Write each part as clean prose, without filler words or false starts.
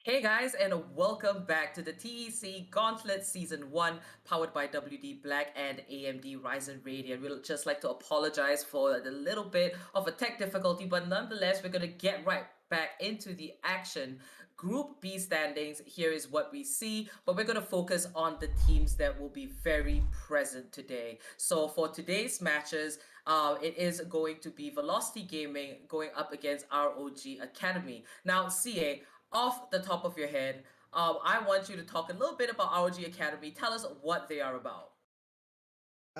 Hey guys, and welcome back to the TEC Gauntlet Season 1, powered by WD Black and AMD Ryzen Radeon. We'd just like to apologize for the little bit of a tech difficulty, but nonetheless, we're going to get right back into the action. Group B standings, here is what we see, but we're going to focus on the teams that will be very present today. So for today's matches, it is going to be Velocity Gaming going up against ROG Academy. Now, CA, off the top of your head, I want you to talk a little bit about ROG Academy. Tell us what they are about.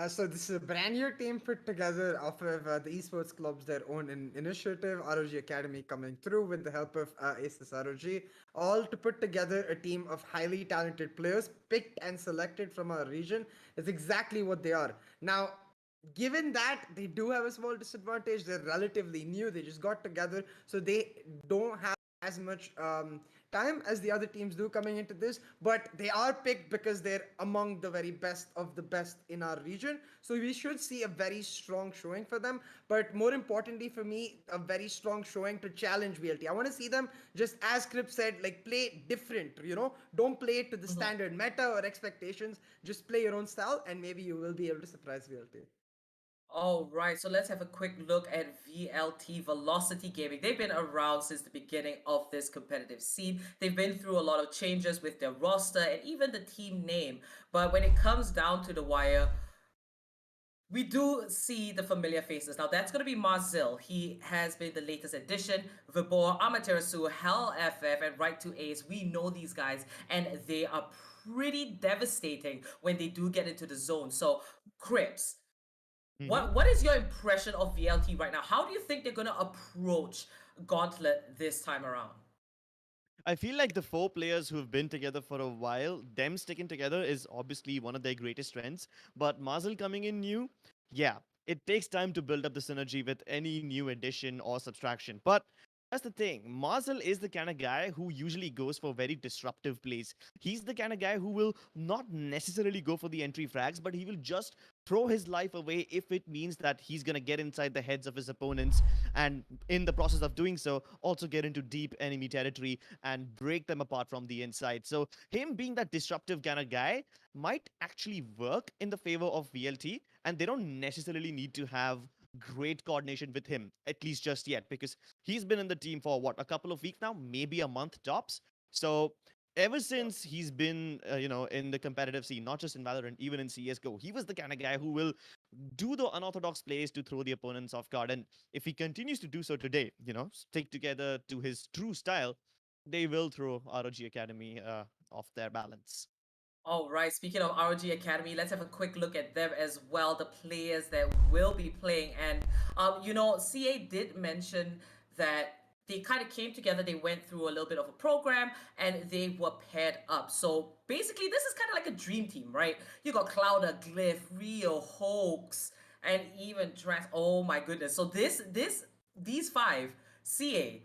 So this is a brand new team put together off of the Esports clubs, their own initiative, ROG Academy coming through with the help of Aces ROG, all to put together a team of highly talented players picked and selected from our region. Is exactly what they are. Now, given that they do have a small disadvantage, they're relatively new, they just got together, so they don't have as much time as the other teams do coming into this, but they are picked because they're among the very best of the best in our region. So we should see a very strong showing for them. But more importantly for me, a very strong showing to challenge VLT. I want to see them, just as Crip said, like play different, don't play it to the Mhm. standard meta or expectations. Just play your own style, and maybe you will be able to surprise VLT. All right, so let's have a quick look at VLT Velocity Gaming. They've been around since the beginning of this competitive scene. They've been through a lot of changes with their roster and even the team name. But when it comes down to the wire, we do see the familiar faces. Now, that's going to be Marzil. He has been the latest addition. Vibor, Amaterasu, Hell FF, and Right to Ace. We know these guys, and they are pretty devastating when they do get into the zone. So, Crips, hmm what is your impression of VLT right now? How do you think they're going to approach Gauntlet this time around? I feel like the four players who've been together for a while, them sticking together is obviously one of their greatest strengths. But Mazel coming in new, yeah, it takes time to build up the synergy with any new addition or subtraction. But that's the thing. Mazel is the kind of guy who usually goes for very disruptive plays. He's the kind of guy who will not necessarily go for the entry frags, but he will just throw his life away if it means that he's going to get inside the heads of his opponents and in the process of doing so also get into deep enemy territory and break them apart from the inside. So him being that disruptive kind of guy might actually work in the favor of VLT, and they don't necessarily need to have great coordination with him, at least just yet, because he's been in the team for what, a couple of weeks now, maybe a month tops. So ever since he's been in the competitive scene, not just in Valorant, even in CSGO, he was the kind of guy who will do the unorthodox plays to throw the opponents off guard. And if he continues to do so today, stick together to his true style, they will throw ROG Academy off their balance. All right, speaking of ROG Academy, let's have a quick look at them as well, the players that will be playing. And, CA did mention that they kind of came together, they went through a little bit of a program, and they were paired up. So basically, this is kind of like a dream team, right? You got Clouder, Glyph, Rio, Hoax, and even Drax. Oh my goodness. So these five, CA,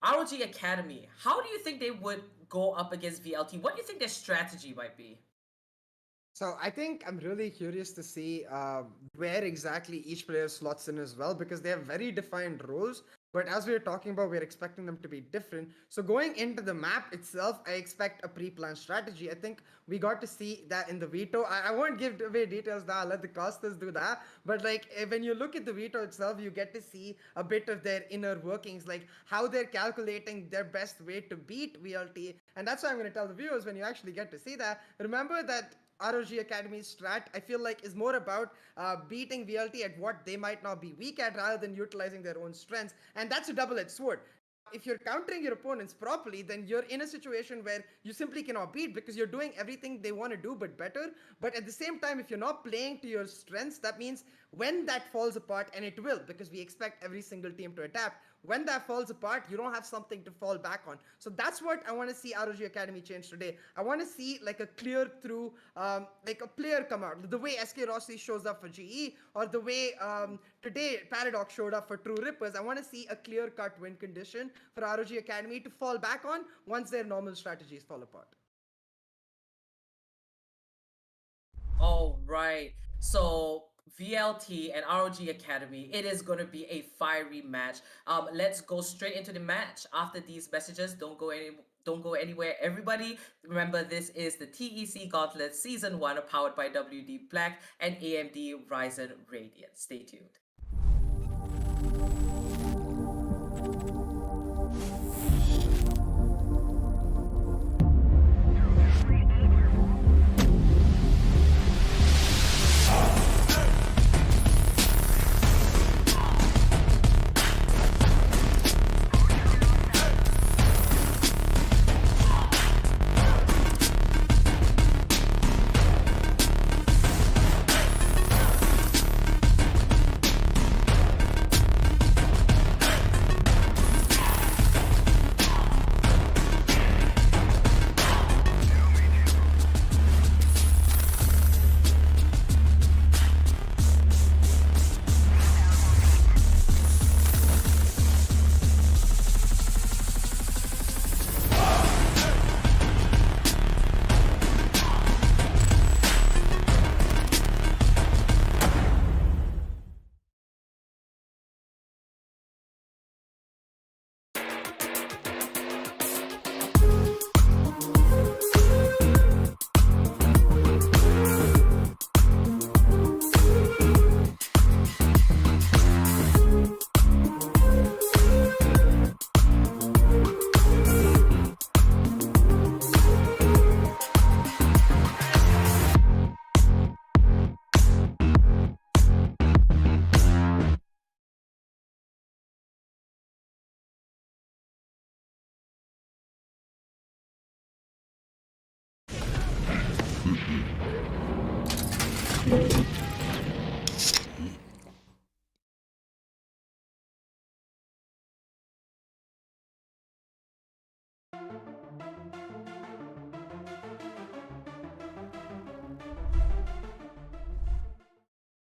ROG Academy, how do you think they would go up against VLT? What do you think their strategy might be? So I think I'm really curious to see where exactly each player slots in as well, because they have very defined roles. But as we are talking about, we're expecting them to be different. So going into the map itself, I expect a pre-planned strategy. I think we got to see that in the veto. I won't give away details now. I'll let the casters do that. But like when you look at the veto itself, you get to see a bit of their inner workings, like how they're calculating their best way to beat VLT. And that's why I'm going to tell the viewers, when you actually get to see that, remember that ROG Academy's strat, I feel like, is more about beating VLT at what they might not be weak at rather than utilizing their own strengths. And that's a double edged sword. If you're countering your opponents properly, then you're in a situation where you simply cannot beat because you're doing everything they want to do but better. But at the same time, if you're not playing to your strengths, that means when that falls apart, and it will, because we expect every single team to adapt, when that falls apart, you don't have something to fall back on. So that's what I want to see ROG Academy change today. I want to see like a clear through, like a player come out. The way SK Rossi shows up for GE, or the way today Paradox showed up for True Rippers. I want to see a clear cut win condition for ROG Academy to fall back on once their normal strategies fall apart. All right. So VLT and ROG Academy. It is going to be a fiery match. Let's go straight into the match after these messages. Don't go anywhere, everybody. Remember, this is the TEC Gauntlet Season 1 powered by WD Black and AMD Ryzen Radeon. Stay tuned.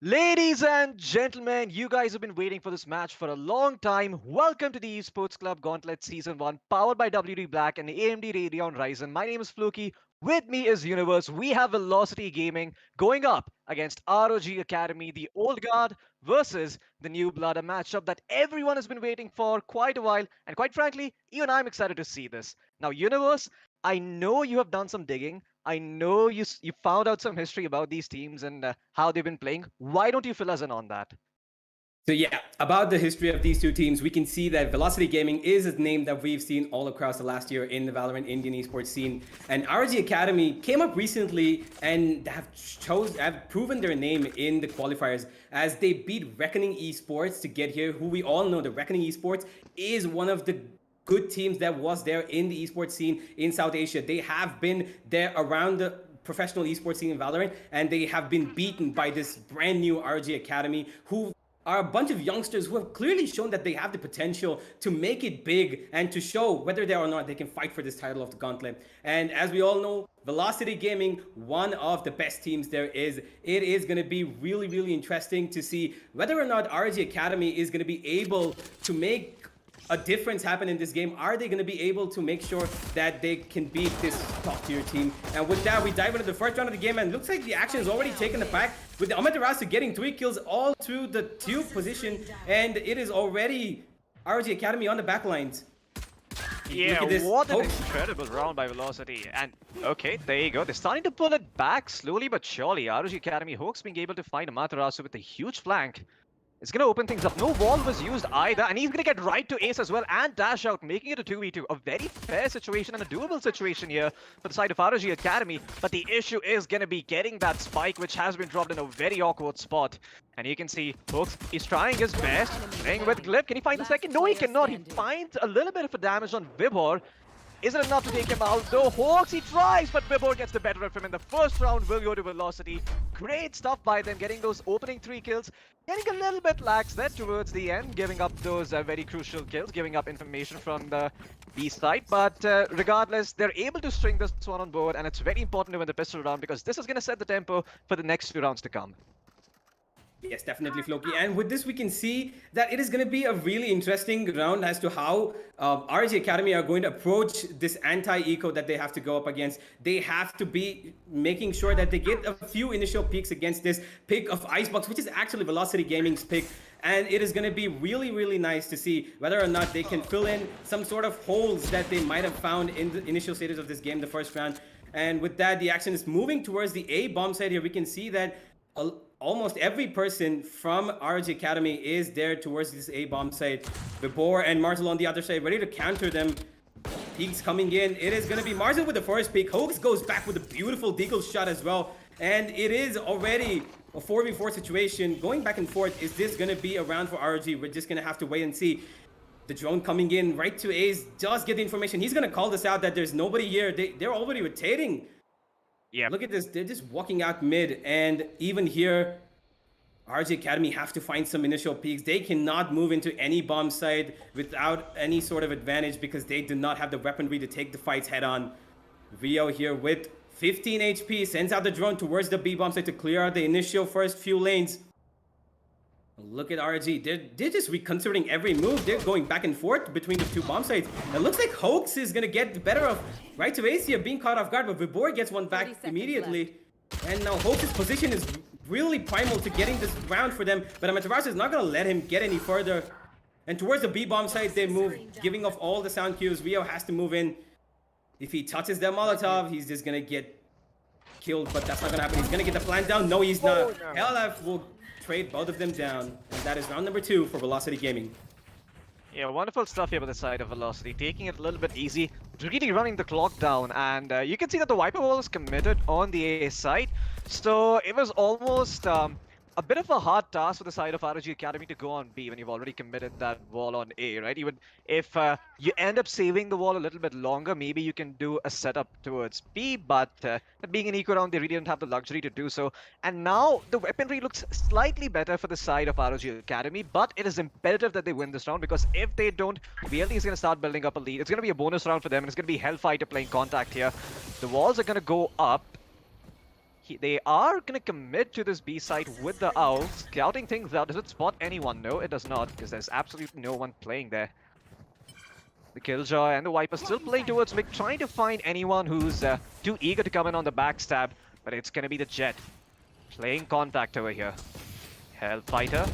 Ladies and gentlemen, you guys have been waiting for this match for a long time. Welcome to the Esports Club Gauntlet Season 1, powered by WD Black and AMD Radeon Ryzen. My name is Floki. With me is Universe. We have Velocity Gaming going up against ROG Academy, the old guard, versus the new blood, a matchup that everyone has been waiting for quite a while. And quite frankly, even I'm excited to see this. Now, Universe, I know you have done some digging. I know you found out some history about these teams and how they've been playing. Why don't you fill us in on that? So yeah, about the history of these two teams, we can see that Velocity Gaming is a name that we've seen all across the last year in the Valorant Indian esports scene. And ROG Academy came up recently and have proven their name in the qualifiers as they beat Reckoning Esports to get here, who we all know the Reckoning Esports is one of the good teams that was there in the esports scene in South Asia. They have been there around the professional esports scene in Valorant, and they have been beaten by this brand new ROG Academy, who are a bunch of youngsters who have clearly shown that they have the potential to make it big and to show whether they or not they can fight for this title of the Gauntlet. And as we all know, Velocity Gaming, one of the best teams there is. It is going to be really, really interesting to see whether or not ROG Academy is going to be able to make a difference happen in this game. Are they going to be able to make sure that they can beat this top tier team? And with that, we dive into the first round of the game, and looks like the action is already taken effect with the Amaterasu getting 3 kills all through the tube position, and it is already ROG Academy on the back lines. Yeah, what an incredible round by Velocity. And okay, there you go. They're starting to pull it back slowly but surely. ROG Academy, Hawks being able to find Amaterasu with a huge flank. It's going to open things up. No wall was used either, and he's going to get right to Ace as well and dash out, making it a 2v2. A very fair situation and a doable situation here for the side of ROG Academy, but the issue is going to be getting that spike, which has been dropped in a very awkward spot. And you can see Hooks, he's trying his best, playing with Glyph. Can he find the second? No, he cannot. He finds a little bit of a damage on Vibhor. Is it enough to take him out? Though Hawks, he tries, but Vibhor gets the better of him in the first round. Will go to Velocity. Great stuff by them, getting those opening 3 kills. Getting a little bit lax there towards the end, giving up those very crucial kills, giving up information from the B side. But regardless, they're able to string this one on board, and it's very important to win the pistol round because this is going to set the tempo for the next few rounds to come. Yes, definitely, Floki. And with this, we can see that it is going to be a really interesting round as to how ROG Academy are going to approach this anti-eco that they have to go up against. They have to be making sure that they get a few initial peaks against this pick of Icebox, which is actually Velocity Gaming's pick. And it is going to be really, really nice to see whether or not they can fill in some sort of holes that they might have found in the initial stages of this game, the first round. And with that, the action is moving towards the A bomb side here. We can see that almost every person from ROG Academy is there towards this A bomb site. Vibor and Marzel on the other side, ready to counter them. Peaks coming in. It is going to be Marzel with the first peak. Hoax goes back with a beautiful deagle shot as well. And it is already a 4v4 situation. Going back and forth, is this going to be a round for ROG? We're just going to have to wait and see. The drone coming in right to Ace does get the information. He's going to call this out that there's nobody here. They're already rotating. Yeah. Look at this. They're just walking out mid. And even here, ROG Academy have to find some initial peaks. They cannot move into any bomb site without any sort of advantage because they do not have the weaponry to take the fights head on. Rio here with 15 HP sends out the drone towards the B bomb site to clear out the initial first few lanes. Look at ROG. They're just reconsidering every move. They're going back and forth between the two bomb sites. It looks like Hoax is going to get the better of right to Ace here, being caught off guard, but Vibor gets one back immediately. And now Hoax's position is really primal to getting this round for them, but Amaterasu is not going to let him get any further. And towards the B bomb site, they move, giving off all the sound cues. Rio has to move in. If he touches their Molotov, he's just going to get killed, but that's not going to happen. He's going to get the plant down. No, he's not. LF will trade both of them down. And that is round number 2 for Velocity Gaming. Yeah, wonderful stuff here by the side of Velocity, taking it a little bit easy, really running the clock down, and you can see that the Viper wall is committed on the A side, so it was almost a bit of a hard task for the side of ROG Academy to go on B when you've already committed that wall on A, right? Even if you end up saving the wall a little bit longer, maybe you can do a setup towards B, but being an eco round, they really didn't have the luxury to do so. And now the weaponry looks slightly better for the side of ROG Academy, but it is imperative that they win this round, because if they don't, VLD is going to start building up a lead. It's going to be a bonus round for them, and it's going to be Hellfighter playing contact here. The walls are going to go up. They are going to commit to this B site with the Owl, scouting things out. Does it spot anyone? No, it does not, because there's absolutely no one playing there. The Killjoy and the Viper still playing towards mid, trying to find anyone who's too eager to come in on the backstab, but it's going to be the Jet playing contact over here. Hellfighter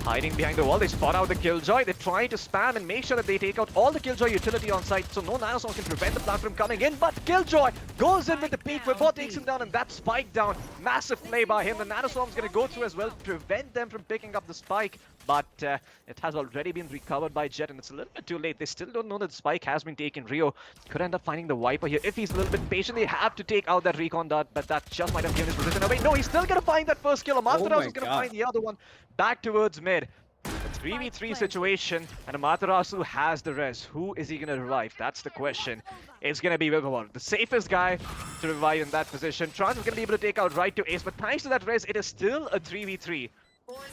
hiding behind the wall. They spot out the Killjoy. They're trying to spam and make sure that they take out all the Killjoy utility on site, so no Nanoswarm can prevent the plant from coming in, but Killjoy goes in with the peak. Vibor takes him down, and that spike down. Massive play by him. The Nanoswarm's going to go through as well, prevent them from picking up the spike, but it has already been recovered by Jet, and it's a little bit too late. They still don't know that the spike has been taken. Rio could end up finding the Viper here. If he's a little bit patient, they have to take out that recon dart, but that just might have given his position away. No, he's still going to find that first kill. Amaterasu is going to find the other one back towards mid. A 3v3 situation, and Amaterasu has the res. Who is he going to revive? That's the question. It's going to be Vibor, the safest guy to revive in that position. Trans is going to be able to take out right to Ace, but thanks to that res, it is still a 3v3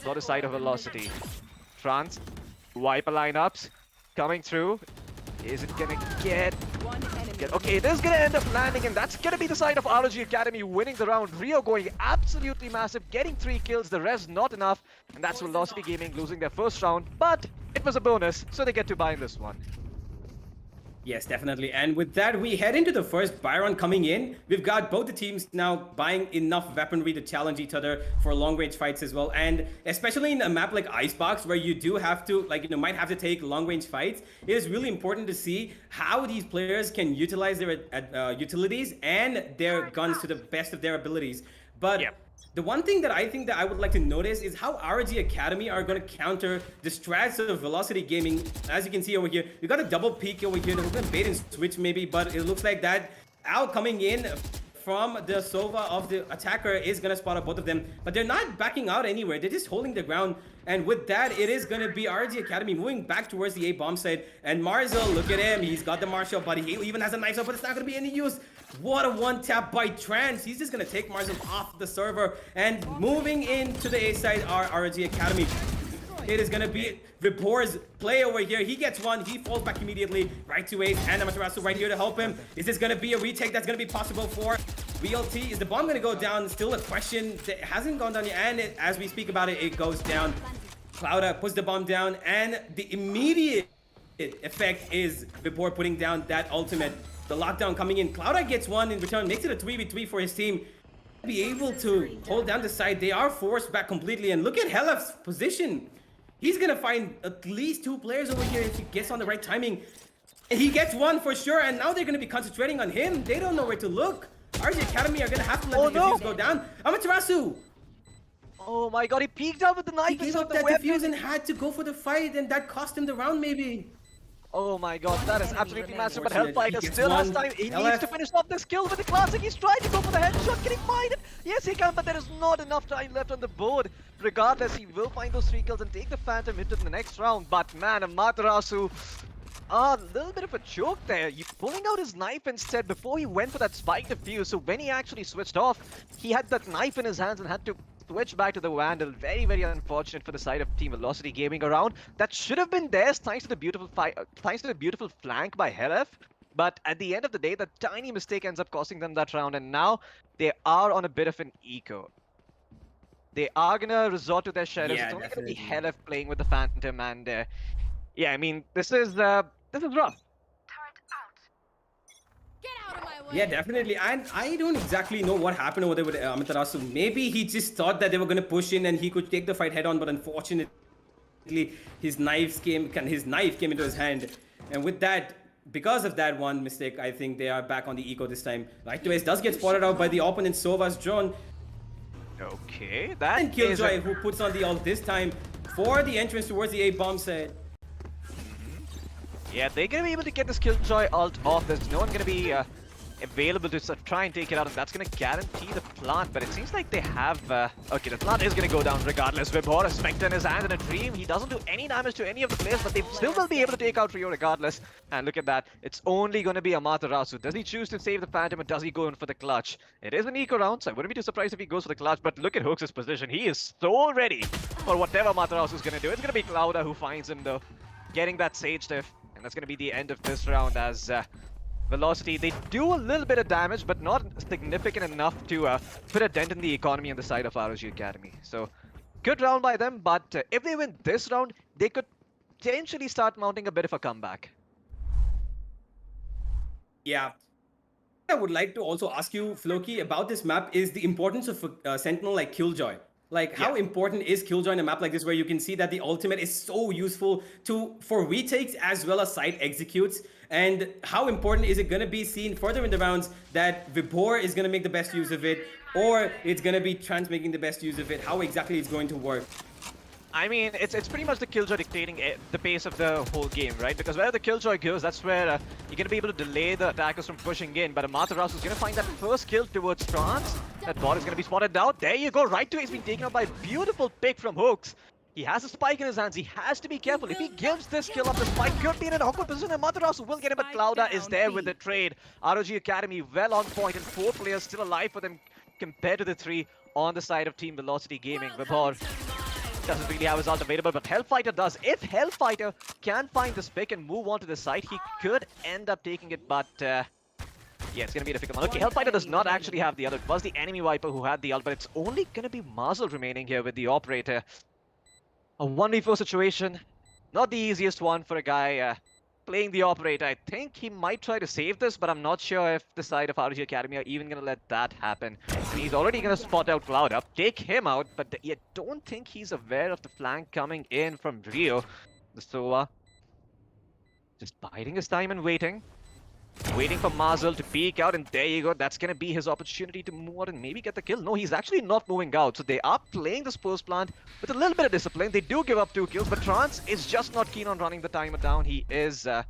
for the side of Velocity. Trans, Viper lineups coming through. Is it going to get... Okay, it is going to end up landing, and that's going to be the side of ROG Academy winning the round. Rio going absolutely massive, getting 3 kills, the rest not enough, and that's Velocity Gaming losing their first round, but it was a bonus, so they get to buy in this one. Yes, definitely. And with that, we head into the first Byron coming in. We've got both the teams now buying enough weaponry to challenge each other for long-range fights as well. And especially in a map like Icebox, where you do have to, might have to take long-range fights, it is really important to see how these players can utilize their utilities and their guns to the best of their abilities. But the one thing that I think that I would like to notice is how ROG Academy are going to counter the strats of Velocity Gaming. As you can see over here, we got a double peek over here. They're going to bait and switch maybe, but it looks like that Al coming in from the Sova of the attacker is going to spot out both of them, but they're not backing out anywhere. They're just holding the ground, and with that, it is going to be ROG Academy moving back towards the A bomb site. And Marzel, look at him. He's got the Marshall, but he even has a knife up, but it's not going to be any use. What a one-tap by Trans. He's just going to take Marzel off the server, and moving into the A side are ROG Academy. It is going to be Vibor's play over here. He gets one. He falls back immediately right to Ace, and Amaterasu right here to help him. Is this going to be a retake that's going to be possible for VLT, is the bomb gonna go down? Still a question. It hasn't gone down yet, and as we speak about it, it goes down. Clouda puts the bomb down, and the immediate effect is Vibor putting down that ultimate. The lockdown coming in. Clouda gets one in return, makes it a 3v3 for his team. Be able to hold down the side. They are forced back completely, and look at Helef's position. He's gonna find at least 2 players over here if he gets on the right timing. He gets one for sure, and now they're gonna be concentrating on him. They don't know where to look. RG Academy are gonna have to let the defuse go down. Amaterasu! Oh my god, he peeked out with the knife He gave up that defuse and had to go for the fight, and that cost him the round maybe. Oh my god, that is absolutely massive, but Unfortunate. Hellfighter He gets still has one. time. He LF. needs to finish off this kill with the classic. He's trying to go for the headshot. Can he find it? Yes, he can, but there is not enough time left on the board. Regardless, he will find those 3 kills and take the Phantom into the next round. But man, Amaterasu, a little bit of a joke there. He pulling out his knife instead before he went for that spike defuse. So when he actually switched off, he had that knife in his hands and had to switch back to the Vandal. Very, very unfortunate for the side of Team Velocity Gaming around. That should have been theirs thanks to the beautiful flank by Helef. But at the end of the day, the tiny mistake ends up costing them that round, and now they are on a bit of an eco. They are gonna resort to their shadows. Yeah, it's only gonna be definitely. Helef playing with the Phantom, and yeah, I mean, this is rough. Yeah, definitely. And I don't exactly know what happened over there with Amaterasu. Maybe he just thought that they were going to push in and he could take the fight head on, but unfortunately, his knife came into his hand. And with that, because of that one mistake, I think they are back on the eco this time. Lightways does get spotted out by the opponent, Sova's drone. Okay, that And Killjoy, who puts on the ult this time for the entrance towards the A bomb side. Yeah, they're gonna be able to get this Killjoy ult off. There's no one gonna be available to try and take it out, and that's gonna guarantee the plant. But it seems like they have. Okay, the plant is gonna go down regardless. Vibor, a Spectre in his hand and a Dream. He doesn't do any damage to any of the players, but they still will be able to take out Rio regardless. And look at that. It's only gonna be Amaterasu. Does he choose to save the Phantom, or does he go in for the clutch? It is an eco round, so I wouldn't be too surprised if he goes for the clutch. But look at Hooks' position. He is so ready for whatever Amaterasu is gonna do. It's gonna be Clouda who finds him though, getting that Sage Diff. And that's going to be the end of this round as Velocity, they do a little bit of damage, but not significant enough to put a dent in the economy on the side of ROG Academy. So, good round by them, but if they win this round, they could potentially start mounting a bit of a comeback. Yeah. I would like to also ask you, Floki, about this map is the importance of a Sentinel like Killjoy. Like, how important is Killjoy in a map like this where you can see that the ultimate is so useful for retakes as well as side executes? And how important is it going to be seen further in the rounds that Vibor is going to make the best use of it, or it's going to be Trans making the best use of it? How exactly it's going to work? I mean, it's pretty much the Killjoy dictating the pace of the whole game, right? Because wherever the Killjoy goes, that's where you're going to be able to delay the attackers from pushing in. But Amaterasu is going to find that first kill towards Trance. That bot is going to be spotted out. There you go, right to it. He's been taken out by a beautiful pick from Hooks. He has a spike in his hands. He has to be careful. If he gives this kill up, the spike could be in an awkward position. Amaterasu will get him, but Clouda is there with the trade. ROG Academy well on point, and 4 players still alive for them compared to the 3 on the side of Team Velocity Gaming. Vibor doesn't really have his ult available, but Hellfighter does. If Hellfighter can find this pick and move on to the side, he could end up taking it, but yeah, it's gonna be a difficult one. Okay, Hellfighter does not actually have the ult. It was the enemy Viper who had the ult, but it's only gonna be Mazel remaining here with the operator. A 1v4 situation, not the easiest one for a guy playing the operator. I think he might try to save this, but I'm not sure if the side of ROG Academy are even going to let that happen. And he's already going to spot out Cloud up, take him out, but you don't think he's aware of the flank coming in from Rio. The Sova just biding his time and waiting for Mazel to peek out, and there you go. That's going to be his opportunity to move out and maybe get the kill. No, he's actually not moving out. So they are playing this post plant with a little bit of discipline. They do give up 2 kills, but Trance is just not keen on running the timer down. He is, yeah,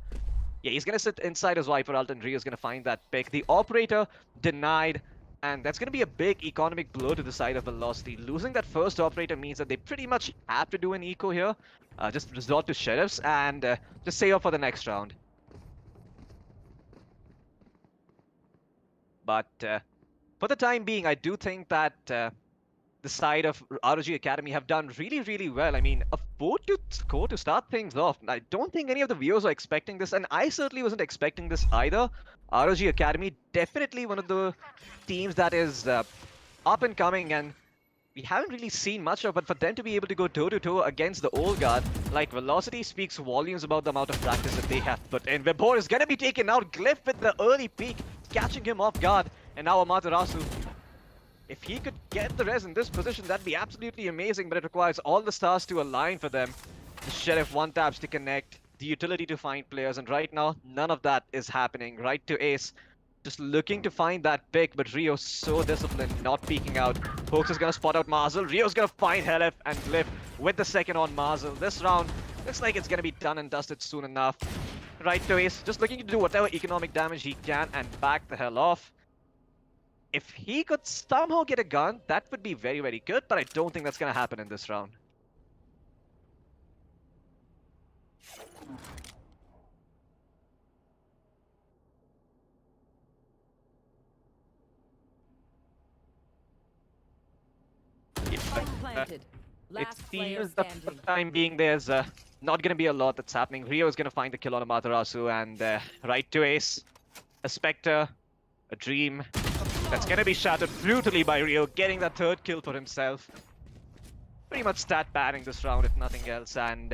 he's going to sit inside his Viper ult, and Rio's going to find that pick. The operator denied, and that's going to be a big economic blow to the side of Velocity. Losing that first operator means that they pretty much have to do an eco here. Just resort to Sheriffs and just save up for the next round. But for the time being, I do think that the side of ROG Academy have done really, really well. I mean, both to score to start things off. I don't think any of the viewers are expecting this, and I certainly wasn't expecting this either. ROG Academy, definitely one of the teams that is up and coming, and we haven't really seen much of, but for them to be able to go toe-to-toe against the old guard, like Velocity speaks volumes about the amount of practice that they have put in. Vibor is gonna be taken out, Glyph with the early peek, catching him off guard, and now Amaterasu. If he could get the res in this position, that'd be absolutely amazing, but it requires all the stars to align for them. The Sheriff one taps to connect, the utility to find players, and right now, none of that is happening. Right to Ace, just looking to find that pick, but Rio so disciplined, not peeking out. Hoax is gonna spot out Marzel, Rio's gonna find Helef and Glyph with the second on Marzel. This round looks like it's gonna be done and dusted soon enough. Right to Ace, just looking to do whatever economic damage he can and back the hell off. If he could somehow get a gun, that would be very, very good, but I don't think that's gonna happen in this round. Planted. It Last player seems that for standing. the time being there's not going to be a lot that's happening. Rio is going to find the kill on Amaterasu, and right to Ace, a Spectre, a Dream. That's going to be shattered brutally by Rio, getting that third kill for himself. Pretty much stat padding this round, if nothing else, and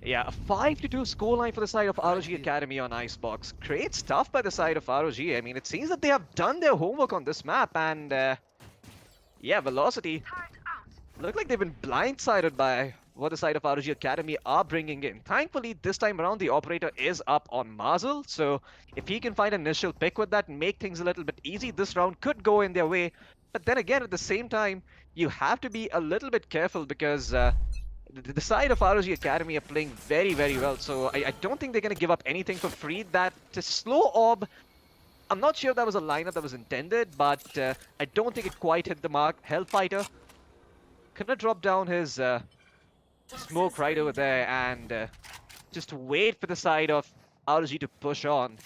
yeah, a 5-2 scoreline for the side of ROG Academy on Icebox. Great stuff by the side of ROG. I mean, it seems that they have done their homework on this map, and yeah, Velocity look like they've been blindsided by what the side of ROG Academy are bringing in. Thankfully, this time around, the operator is up on Marzel, so if he can find an initial pick with that and make things a little bit easy, this round could go in their way. But then again, at the same time, you have to be a little bit careful because the side of ROG Academy are playing very, very well, so I don't think they're going to give up anything for free. That slow orb, I'm not sure if that was a lineup that was intended, but I don't think it quite hit the mark. Hellfighter gonna drop down his smoke right over there and just wait for the side of ROG to push on.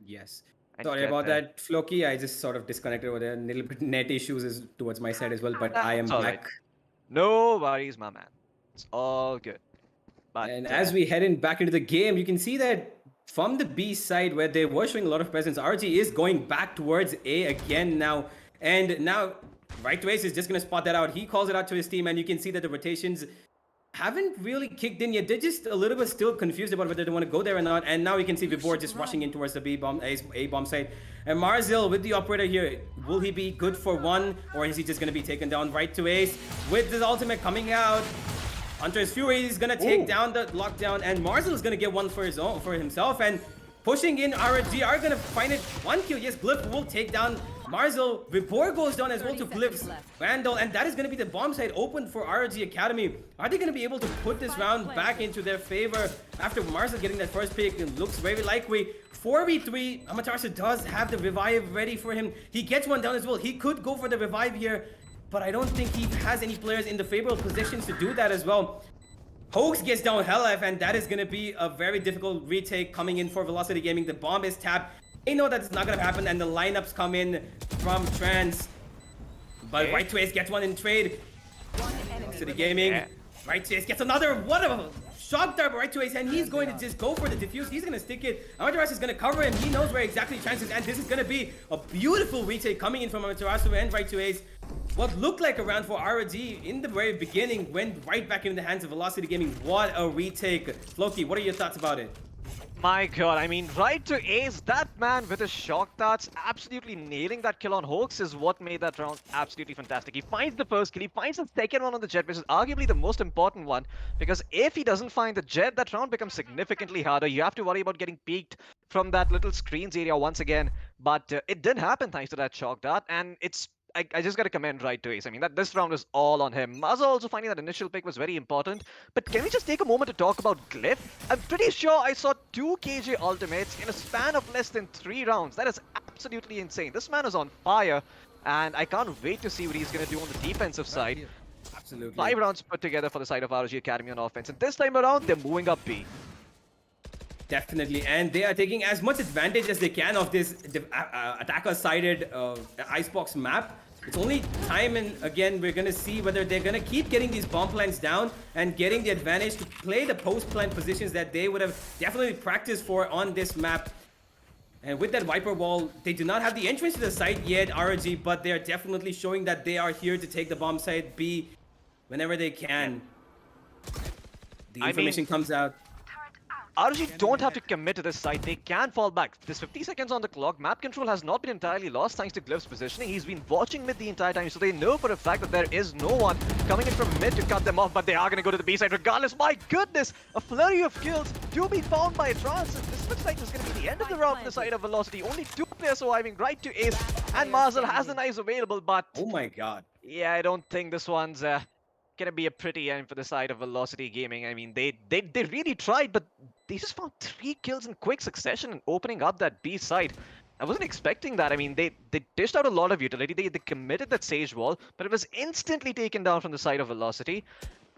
Yes. And Sorry get about there. that, Floki. I just sort of disconnected over there. A little bit net issues is towards my side as well, but I am That's all back. right. No worries, my man. It's all good. But And as we head in back into the game, you can see that from the B side where they were showing a lot of presence, RG is going back towards A again now. And now Right to Ace is just going to spot that out. He calls it out to his team, and you can see that the rotations haven't really kicked in yet. They're just a little bit still confused about whether they want to go there or not. And now you can see Vibor just rushing in towards the A bomb site. And Marzel with the operator here, will he be good for one, or is he just going to be taken down? Right to Ace with his ultimate coming out. Hunter's Fury is going to take down the lockdown, and Marzel is going to get one for his own, for himself. And pushing in, ROG are going to find it. One kill. Yes, Glyph will take down Marzel. Vibor goes down as well to Glyph's Vandal, and that is going to be the bomb site open for ROG Academy. Are they going to be able to put this round back into their favor after Marzel getting that first pick? It looks very likely. 4v3, Amaterasu does have the revive ready for him. He gets one down as well. He could go for the revive here, but I don't think he has any players in the favorable positions to do that as well. Hoax gets down Helef, and that is going to be a very difficult retake coming in for Velocity Gaming. The bomb is tapped. They know that it's not going to happen, and the lineups come in from Trans. But Right to Ace gets one in trade. Velocity Gaming. Right to Ace gets another. What a shock dart by Right to Ace, and he's going to just go for the defuse. He's going to stick it. Amaterasu is going to cover him. He knows where exactly Trans is, and this is going to be a beautiful retake coming in from Amaterasu and Right to Ace. What looked like a round for ROG in the very beginning went right back into the hands of Velocity Gaming. What a retake. Floki, what are your thoughts about it? My god, I mean, Right to Ace, that man with his shock darts absolutely nailing that kill on Hoax is what made that round absolutely fantastic. He finds the first kill, he finds the second one on the Jet, which is arguably the most important one, because if he doesn't find the Jet, that round becomes significantly harder. You have to worry about getting peeked from that little screens area once again, but it did happen thanks to that shock dart, and I just got to commend Right to Ace. I mean, this round is all on him. Maza also finding that initial pick was very important. But can we just take a moment to talk about Glyph? I'm pretty sure I saw 2 KJ ultimates in a span of less than 3 rounds. That is absolutely insane. This man is on fire, and I can't wait to see what he's going to do on the defensive side. Absolutely. 5 rounds put together for the side of ROG Academy on offense. And this time around, they're moving up B. Definitely, and they are taking as much advantage as they can of this attacker-sided Icebox map. It's only time and again we're gonna see whether they're gonna keep getting these bomb plants down and getting the advantage to play the post plant positions that they would have definitely practiced for on this map. And with that Viper wall, they do not have the entrance to the site yet, ROG, but they're definitely showing that they are here to take the bomb site B whenever they can. The information comes out. ROG don't have to commit to this side, they can fall back. There's 50 seconds on the clock, map control has not been entirely lost thanks to Glyph's positioning. He's been watching mid the entire time, so they know for a fact that there is no one coming in from mid to cut them off, but they are going to go to the B side regardless. My goodness, a flurry of kills to be found by Trance. This looks like it's going to be the end of the round for the side of Velocity. Only 2 players surviving right to ace, and Marzel has the knives available, but... Oh my god. Yeah, I don't think this one's gonna be a pretty end for the side of Velocity Gaming. I mean, they really tried, but they just found 3 kills in quick succession and opening up that B side. I wasn't expecting that. I mean, they dished out a lot of utility. They committed that Sage wall, but it was instantly taken down from the side of Velocity.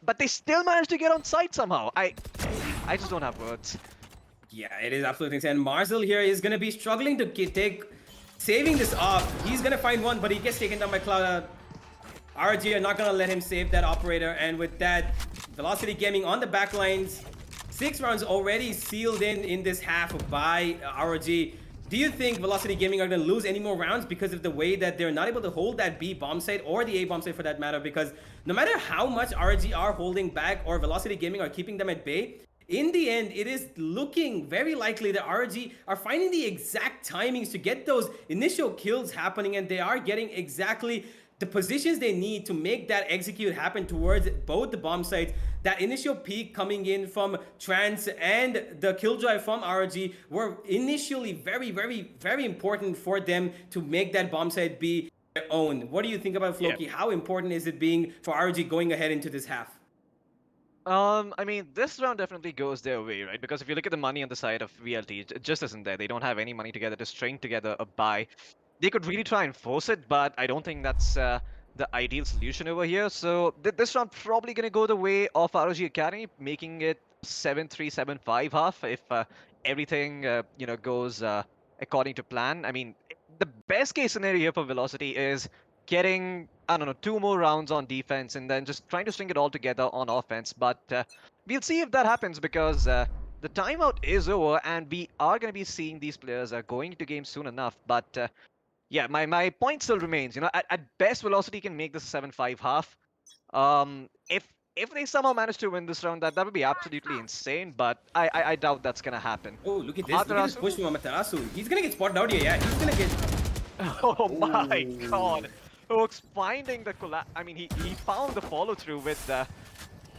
But they still managed to get on site somehow. I just don't have words. Yeah, it is absolutely insane. And Marzel here is gonna be struggling to saving this off. He's gonna find one, but he gets taken down by Cloud. ROG are not gonna let him save that operator, and with that, Velocity Gaming on the back lines. 6 rounds already sealed in this half by ROG. Do you think Velocity Gaming are gonna lose any more rounds because of the way that they're not able to hold that B bomb site or the A bomb site for that matter? Because no matter how much ROG are holding back or Velocity Gaming are keeping them at bay, in the end, it is looking very likely that ROG are finding the exact timings to get those initial kills happening, and they are getting exactly the positions they need to make that execute happen towards both the bomb sites. That initial peak coming in from Trance and the kill drive from ROG were initially very, very, very important for them to make that bomb site be their own. What do you think about Floki? Yeah. How important is it being for ROG going ahead into this half? I mean, this round definitely goes their way, right? Because if you look at the money on the side of VLT, it just isn't there. They don't have any money together to string together a buy. They could really try and force it, but I don't think that's the ideal solution over here. So this round probably going to go the way of ROG Academy, making it 7-3, 7-5 half if everything goes according to plan. I mean, the best case scenario here for Velocity is getting, I don't know, 2 more rounds on defense and then just trying to string it all together on offense. But we'll see if that happens, because the timeout is over and we are going to be seeing these players going into games soon enough. But yeah, my point still remains. You know, at best, Velocity can make this 7-5 half. If they somehow manage to win this round, that would be absolutely insane. But I doubt that's gonna happen. Oh, look at this! Look at this push from Amaterasu. He's gonna get spotted out here. Yeah, he's gonna get. Oh my god! Hooks finding the I mean, he found the follow through with.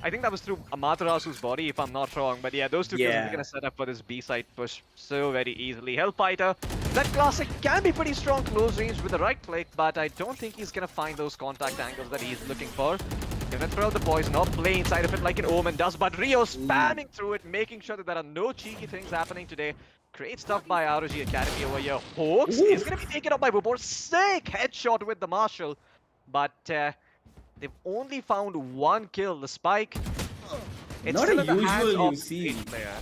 I think that was through Amaterasu's body, if I'm not wrong. But yeah, those 2 kills are going to set up for this B-side push so very easily. Hellfighter, that classic can be pretty strong close range with the right click, but I don't think he's going to find those contact angles that he's looking for. Gonna throw out the poison, not play inside of it like an Omen does, but Rio spamming through it, making sure that there are no cheeky things happening today. Great stuff by ROG Academy over here. Hawks is going to be taken up by Bubor. Sick headshot with the Marshall, but they've only found 1 kill. The spike. It's not still a in the hands usual of you see. the player.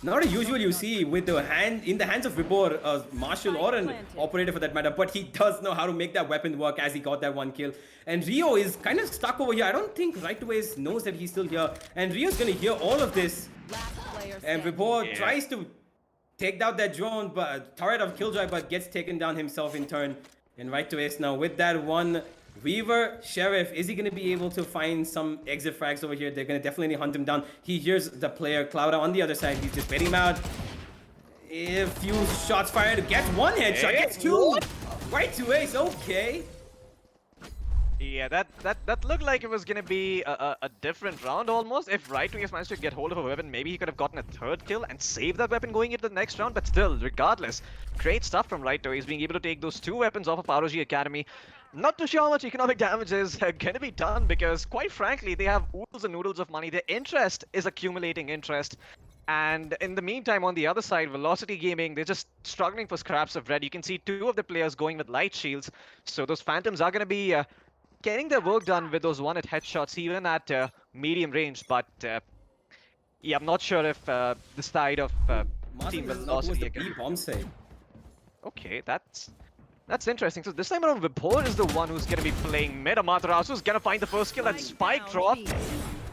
Not a usual you see with the in the hands of Vibor, a Marshal or an operator for that matter, but he does know how to make that weapon work as he got that 1 kill. And Rio is kind of stuck over here. I don't think Right Away knows that he's still here. And Rio's gonna hear all of this. And Vibor tries to take down that drone, but turret of Killjoy, but gets taken down himself in turn. And Right Away now with that 1 Weaver, Sheriff, is he going to be able to find some exit frags over here? They're going to definitely hunt him down. He hears the player, Clouda, on the other side. He's just baiting him out. A few shots fired. Gets 1 headshot. Gets 2. Right to ace. Okay. Yeah, that looked like it was gonna be a different round almost. If Right Wing managed to get hold of a weapon, maybe he could have gotten a 3rd kill and saved that weapon going into the next round. But still, regardless, great stuff from Right Wing. He's being able to take those 2 weapons off of ROG Academy. Not too sure how much economic damage is gonna be done, because quite frankly, they have oodles and noodles of money. Their interest is accumulating interest. And in the meantime, on the other side, Velocity Gaming, they're just struggling for scraps of red. You can see 2 of the players going with light shields. So those Phantoms are gonna be getting their work done with those 1-hit headshots, even at medium range. But yeah, I'm not sure if the side of Team Velocity are gonna... bomb save. Okay, that's That's interesting. So this time around, Vibhor is the one who's going to be playing mid. Amaterasu is going to find the first kill and Spike drop.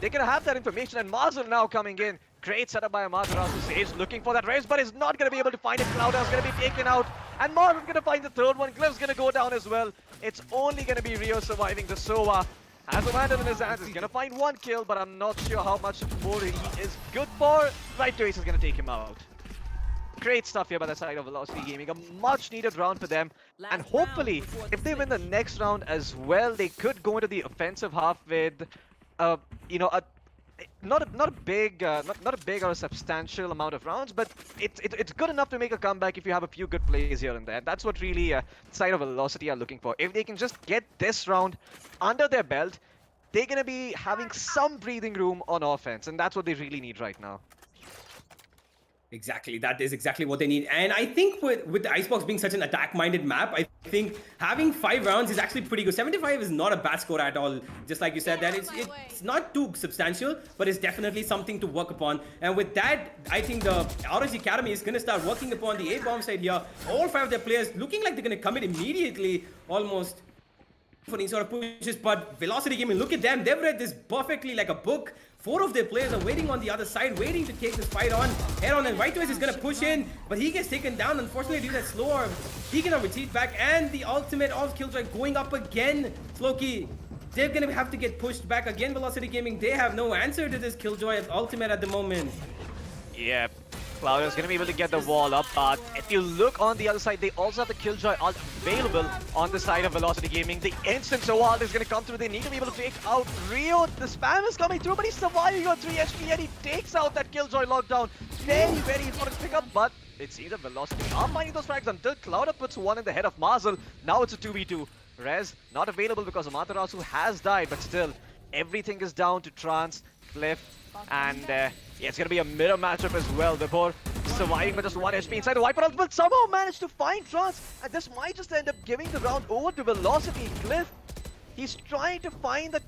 They're going to have that information, and Marzel now coming in. Great setup by Amaterasu. Sage looking for that res, but is not going to be able to find it. Clouda is going to be taken out, and Marvel's going to find the third one. Glyph's going to go down as well. It's only going to be Rio surviving. The Sova has a vandal in his hands. He's going to find one kill, but I'm not sure how much more he is good for. Right to Ace is going to take him out. Great stuff here by the side of Velocity Gaming. A much needed round for them. And hopefully, if they win the next round as well, they could go into the offensive half with, you know, not a big or a substantial amount of rounds, but it's good enough to make a comeback if you have a few good plays here and there. And that's what really the side of Velocity are looking for. If they can just get this round under their belt, they're gonna be having some breathing room on offense, and that's what they really need right now. Exactly, that is exactly what they need. And I think with the Icebox being such an attack-minded map, I think having 5 rounds is actually pretty good. 75 is not a bad score at all. Just like you said, that it's not too substantial, but it's definitely something to work upon. And with that, I think the ROG Academy is going to start working upon the A-bomb side here. All 5 of their players looking like they're going to commit immediately, almost for these sort of pushes. But Velocity Gaming, look at them. They've read this perfectly like a book. 4 of their players are waiting on the other side, waiting to take this fight on. Head-on, and Right to Ace is going to push in, but he gets taken down. Unfortunately, due to that slow arm, he cannot retreat back. And the ultimate of Killjoy going up again. Slowkey, they're going to have to get pushed back again. Velocity Gaming, they have no answer to this Killjoy ultimate at the moment. Yeah, Cloud is going to be able to get the wall up, but if you look on the other side, they also have the Killjoy ult available on the side of Velocity Gaming. The instant ult is going to come through. They need to be able to take out Rio. The spam is coming through, but he's surviving on 3 HP, and he takes out that Killjoy lockdown. Very important to pick up, but it seems that Velocity are finding those frags until Clouda puts one in the head of Marzel. Now it's a 2v2. Rez not available because Amaterasu has died, but still, everything is down to Trance, Glyph, and yeah, it's going to be a mirror matchup as well. Vibhor surviving with just 1 HP inside the Viper ult, will somehow manage to find Trance, and this might just end up giving the round over to Velocity. Glyph, he's trying to find the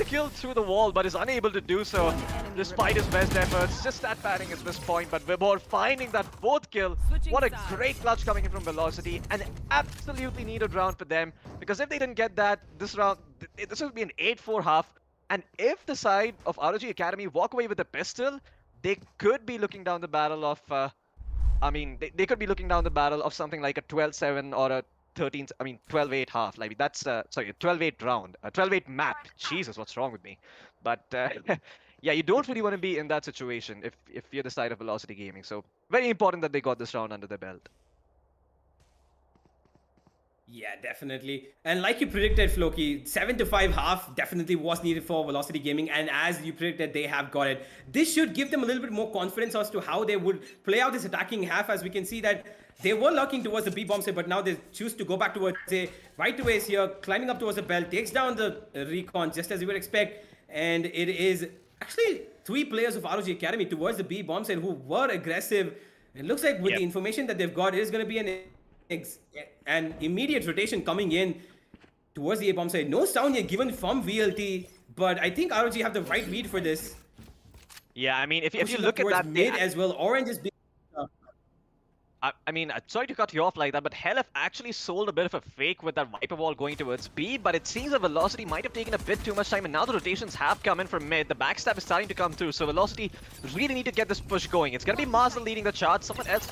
kill through the wall, but is unable to do so despite his best efforts. Just stat padding at this point, but Vibhor finding that 4th kill. What a great clutch coming in from Velocity. An absolutely needed round for them, because if they didn't get that, this round, this would be an 8-4 half. And if the side of ROG Academy walk away with the pistol, they could be looking down the barrel of, they could be looking down the barrel of something like a 12-7 or a 12-8 half. Like that's, sorry, a 12-8 round, a 12-8 map. Jesus, what's wrong with me? But yeah, you don't really want to be in that situation if you're the side of Velocity Gaming. So very important that they got this round under their belt. Yeah, definitely. And like you predicted, Floki, 7-5 half definitely was needed for Velocity Gaming. And as you predicted, they have got it. This should give them a little bit more confidence as to how they would play out this attacking half. As we can see that they were locking towards the B-bomb side, but now they choose to go back towards A. Right to Ace here, climbing up towards the belt, takes down the recon just as you would expect. And it is actually 3 players of ROG Academy towards the B-bomb side who were aggressive. It looks like with the information that they've got, it is going to be an immediate rotation coming in towards the A-bomb side. No sound yet given from VLT, but I think ROG have the right read for this. Yeah, I mean, if you look at that mid as well, Orange is being I mean, sorry to cut you off like that, but Helef actually sold a bit of a fake with that Viper wall going towards B, but it seems that Velocity might have taken a bit too much time, and now the rotations have come in from mid. The backstab is starting to come through, so Velocity really need to get this push going. It's going to be Marzel leading the charge. Someone else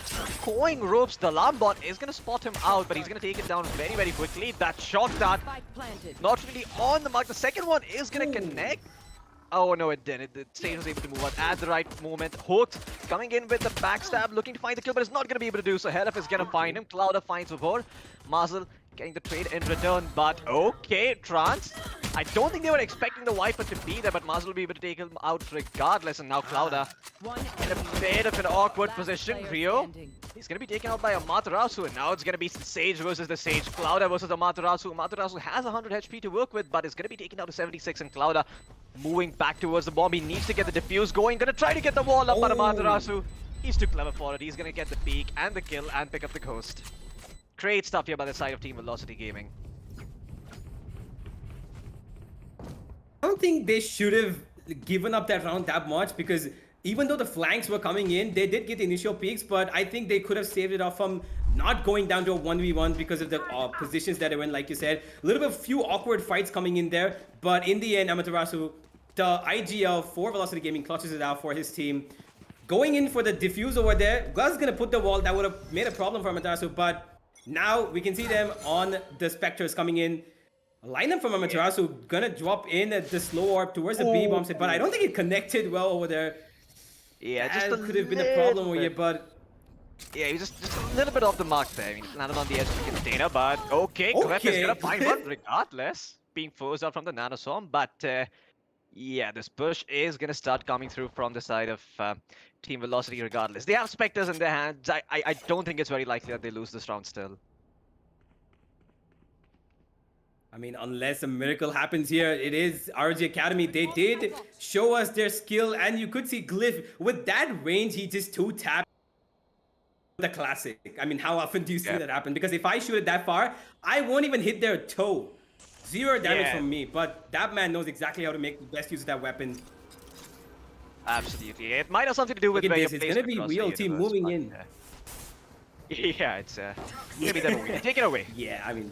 going ropes. The alarm bot is going to spot him out, but he's going to take it down very quickly. That shot dart, not really on the mark. The second one is going to connect. Oh no, it didn't. The Sage was able to move on at the right moment. Hooked, coming in with the backstab, looking to find the kill, but is not going to be able to do so. Helef is going to find him. Clouda finds Vibhor. Marzel getting the trade in return, but okay, Trance. I don't think they were expecting the Viper to be there, but Marzel will be able to take him out regardless, and now Clouda in a bit of an awkward position. Rio, he's going to be taken out by Amaterasu, and now it's going to be Sage versus the Sage. Clouda versus Amaterasu. Amaterasu has 100 HP to work with, but is going to be taken out to 76, and Clouda moving back towards the bomb. He needs to get the defuse going. Gonna try to get the wall up, but Amaterasu, he's too clever for it. He's gonna get the peek and the kill and pick up the ghost. Great stuff here by the side of Team Velocity Gaming. I don't think they should have given up that round that much, because even though the flanks were coming in, they did get the initial peaks, but I think they could have saved it off from not going down to a 1v1 because of the positions that they were in, like you said. A little bit few awkward fights coming in there, but in the end, Amaterasu, the IGL for Velocity Gaming clutches it out for his team. Going in for the diffuse over there. Glaz is going to put the wall. That would have made a problem for Amaterasu, but now we can see them on the Spectres coming in. Lineup from Amaterasu gonna drop in at the slow orb towards the B bomb set, but I don't think it connected well over there. Yeah, just that could have been a problem over here, but yeah, he just a little bit off the mark there. I mean, landed on the edge of the container, but okay, Cliff is gonna find one regardless, being forced out from the nanoswarm. But yeah, this push is gonna start coming through from the side of Team Velocity regardless. They have Spectres in their hands. I don't think it's very likely that they lose this round still. I mean, unless a miracle happens here, it is ROG Academy. They did show us their skill, and you could see Glyph with that range. He just two-tapped the classic. I mean, how often do you see that happen? Because if I shoot it that far, I won't even hit their toe. 0 damage from me, but that man knows exactly how to make the best use of that weapon. Absolutely. It might have something to do with where you're It's going to be real team moving in. Yeah, it's maybe that way. Take it away. Yeah, I mean,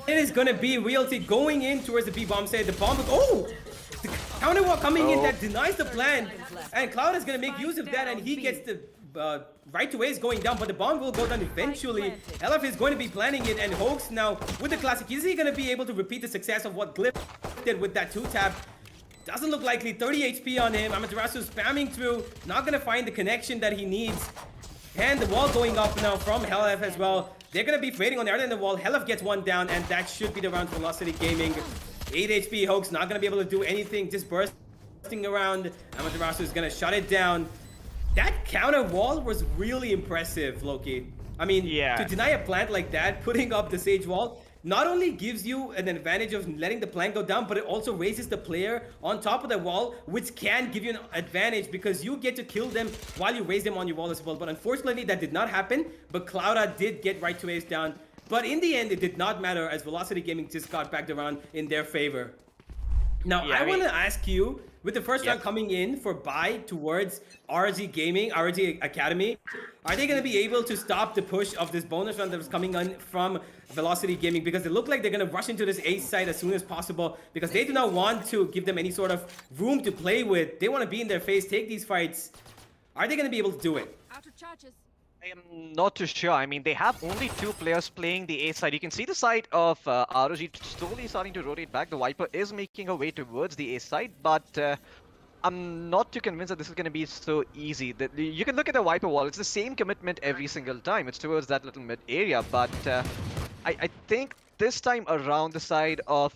it is going to be Realty going in towards the B bomb side. The bomb, the counter wall coming in that denies the plan, and Cloud is going to make use of that, and he gets the right to ways going down, but the bomb will go down eventually. LF is going to be planning it, and Hoax now with the classic. Is he going to be able to repeat the success of what Glyph did with that 2-tap? Doesn't look likely. 30 HP on him. Amaterasu spamming through, not going to find the connection that he needs. And the wall going up now from Hellf as well. They're going to be waiting on the other end of the wall. Hellf gets one down, and that should be the round for Velocity Gaming. 8 HP. Hoax not going to be able to do anything. Just bursting around. Amaterasu is going to shut it down. That counter wall was really impressive, Loki. I mean, to deny a plant like that, putting up the Sage wall, not only gives you an advantage of letting the plant go down, but it also raises the player on top of the wall, which can give you an advantage because you get to kill them while you raise them on your wall as well. But unfortunately, that did not happen. But Clouda did get right to ace down. But in the end, it did not matter as Velocity Gaming just got back around in their favor. Now, I want to ask you, with the first round coming in for buy towards ROG Gaming, ROG Academy, are they going to be able to stop the push of this bonus round that was coming on from Velocity Gaming? Because they look like they're going to rush into this ace side as soon as possible because they do not want to give them any sort of room to play with. They want to be in their face, take these fights. Are they going to be able to do it? Out of charges. I am not too sure. I mean, they have only 2 players playing the A side. You can see the side of ROG slowly starting to rotate back. The Viper is making her way towards the A side, but I'm not too convinced that this is going to be so easy. You can look at the Viper wall. It's the same commitment every single time. It's towards that little mid area, but I think this time around the side of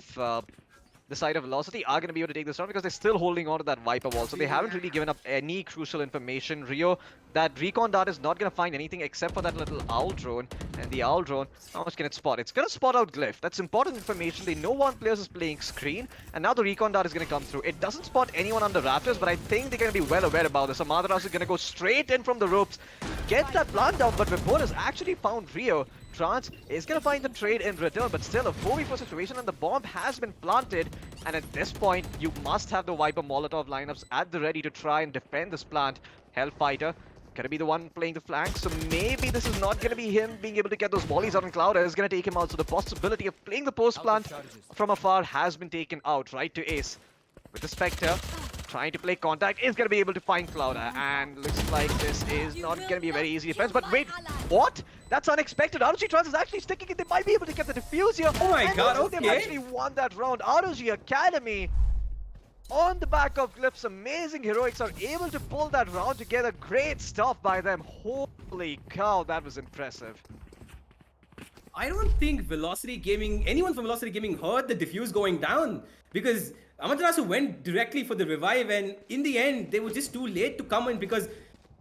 Velocity are going to be able to take this round because they're still holding on to that Viper wall. So they haven't really given up any crucial information. Rio, that recon dart is not going to find anything except for that little owl drone. And the owl drone, how much can it spot? It's going to spot out Glyph. That's important information. They know one player is playing screen. And now the recon dart is going to come through. It doesn't spot anyone on the Raptors, but I think they're going to be well aware about this. So Amaterasu is going to go straight in from the ropes. Get that plant down, but Report has actually found Rio. Trance is going to find the trade in return, but still a 4v4 situation, and the bomb has been planted. And at this point, you must have the Viper Molotov lineups at the ready to try and defend this plant. Hellfighter gonna be the one playing the flank, so maybe this is not gonna be him being able to get those volleys out on Cloud. Is gonna take him out, so the possibility of playing the post plant from afar has been taken out, right to Ace. With the Spectre trying to play contact, is gonna be able to find Clouda, and looks like this is not gonna be a very easy defense. But wait, what? That's unexpected. ROG Trans is actually sticking it. They might be able to get the defuse here. Oh my god, okay. They've actually won that round. ROG Academy, on the back of Glyph's amazing heroics, are able to pull that round together. Great stuff by them. Holy cow, that was impressive. I don't think Velocity Gaming, anyone from Velocity Gaming heard the diffuse going down because Amaterasu went directly for the revive, and in the end, they were just too late to come in because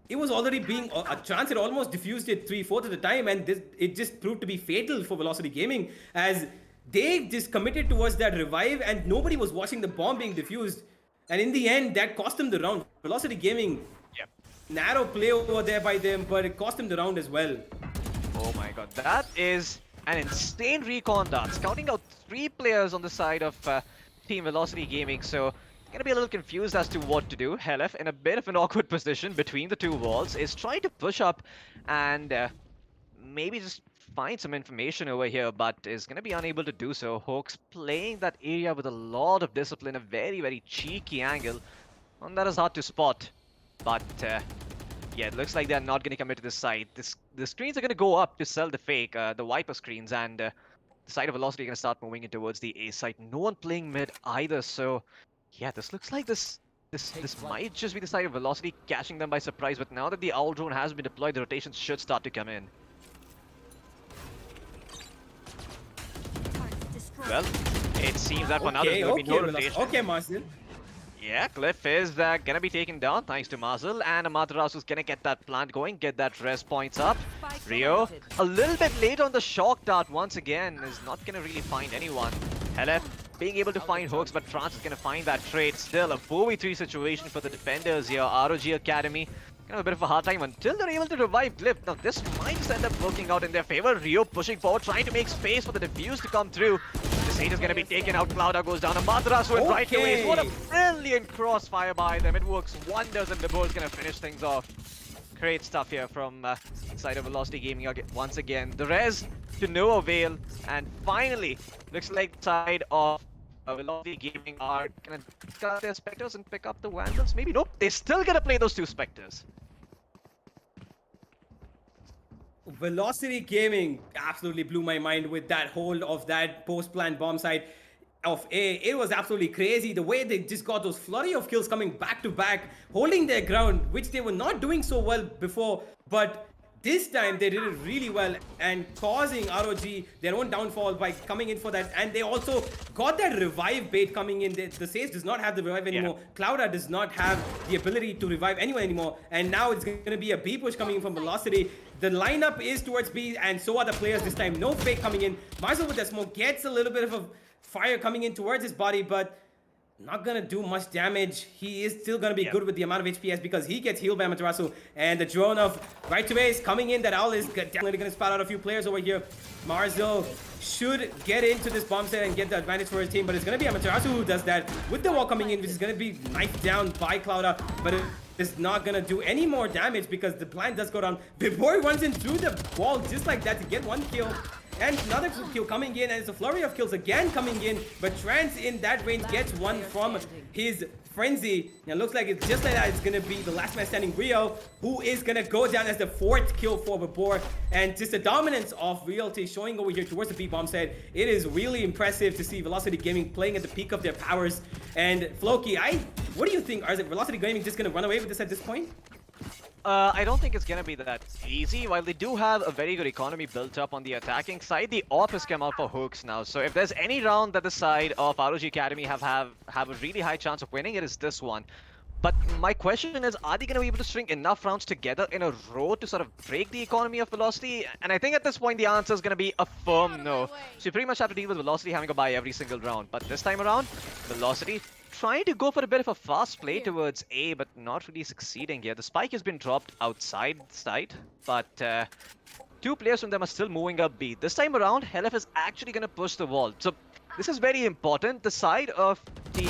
it was already being a chance. It almost diffused it 3/4 of the time, and it just proved to be fatal for Velocity Gaming as they just committed towards that revive and nobody was watching the bomb being diffused. And in the end, that cost them the round. Velocity Gaming, narrow play over there by them, but it cost them the round as well. Oh my god, that is an insane recon dance. Counting out 3 players on the side of Team Velocity Gaming, so gonna be a little confused as to what to do. Hellf, in a bit of an awkward position between the 2 walls, is trying to push up and maybe just find some information over here, but is going to be unable to do so. Hawks playing that area with a lot of discipline, a very, very cheeky angle. And that is hard to spot. But yeah, it looks like they're not going to commit to this side. The screens are going to go up to sell the fake, the wiper screens, and the side of Velocity are going to start moving in towards the A side. No one playing mid either, so yeah, this looks like this might just be the side of Velocity catching them by surprise, but now that the Owl Drone has been deployed, the rotations should start to come in. Well, it seems that for now there's going to be no rotation. Okay, Marcel. Yeah, Cliff is gonna be taken down thanks to Mazel, and Amaterasu's gonna get that plant going, get that res points up. Rio, a little bit late on the shock dart once again, is not gonna really find anyone. LF being able to find hooks, but Trance is gonna find that trade. Still a 4v3 situation for the defenders here. ROG Academy gonna have a bit of a hard time until they're able to revive Cliff. Now this might just end up working out in their favor. Rio pushing forward, trying to make space for the defuse to come through. Sage is going to be taken out. Clouda goes down. Amaterasu in right away. What a brilliant crossfire by them. It works wonders, and Libo is going to finish things off. Great stuff here from inside of Velocity Gaming once again. The res to no avail, and finally looks like the side of Velocity Gaming are going to pick up their Spectres and pick up the Vandals. Maybe nope. They're still going to play those two Spectres. Velocity Gaming absolutely blew my mind with that hold of that post-plant bomb site of A. It was absolutely crazy the way they just got those flurry of kills coming back to back, holding their ground, which they were not doing so well before, but this time they did it really well and causing ROG their own downfall by coming in for that. And they also got that revive bait coming in. The Sage does not have the revive anymore. Yeah. Clouda does not have the ability to revive anyone anymore. And now it's going to be a B push coming in from Velocity. The lineup is towards B, and so are the players this time. No fake coming in. Marcel with the smoke gets a little bit of a fire coming in towards his body, but not gonna do much damage. He is still gonna be good with the amount of HPS because he gets healed by Amaterasu. And the drone of right to base coming in. That Owl is definitely gonna spot out a few players over here. Marzo should get into this bomb set and get the advantage for his team, but it's gonna be Amaterasu who does that with the wall coming in, which is gonna be knifed down by Clouda, but it's not gonna do any more damage because the plant does go down. Before he runs in through the wall just like that to get one kill. And another kill coming in, and it's a flurry of kills again coming in, but Trance in that range gets one from his Frenzy. And it looks like it's just like that. It's gonna be the last man standing, Rio, who is gonna go down as the 4th kill for Vapor. And just the dominance of Realty showing over here towards the B-bomb side. It is really impressive to see Velocity Gaming playing at the peak of their powers. And Floki, what do you think? Is Velocity Gaming just gonna run away with this at this point? I don't think it's gonna be that easy. While they do have a very good economy built up on the attacking side, the AWP has come out for hooks now. So if there's any round that the side of ROG Academy have a really high chance of winning, it is this one. But my question is, are they going to be able to string enough rounds together in a row to sort of break the economy of Velocity? And I think at this point the answer is going to be a firm no. So you pretty much have to deal with Velocity having a bye every single round. But this time around, Velocity trying to go for a bit of a fast play towards A, but not really succeeding here. The spike has been dropped outside the site, but two players from them are still moving up B. This time around, LF is actually going to push the wall. So this is very important. The side of the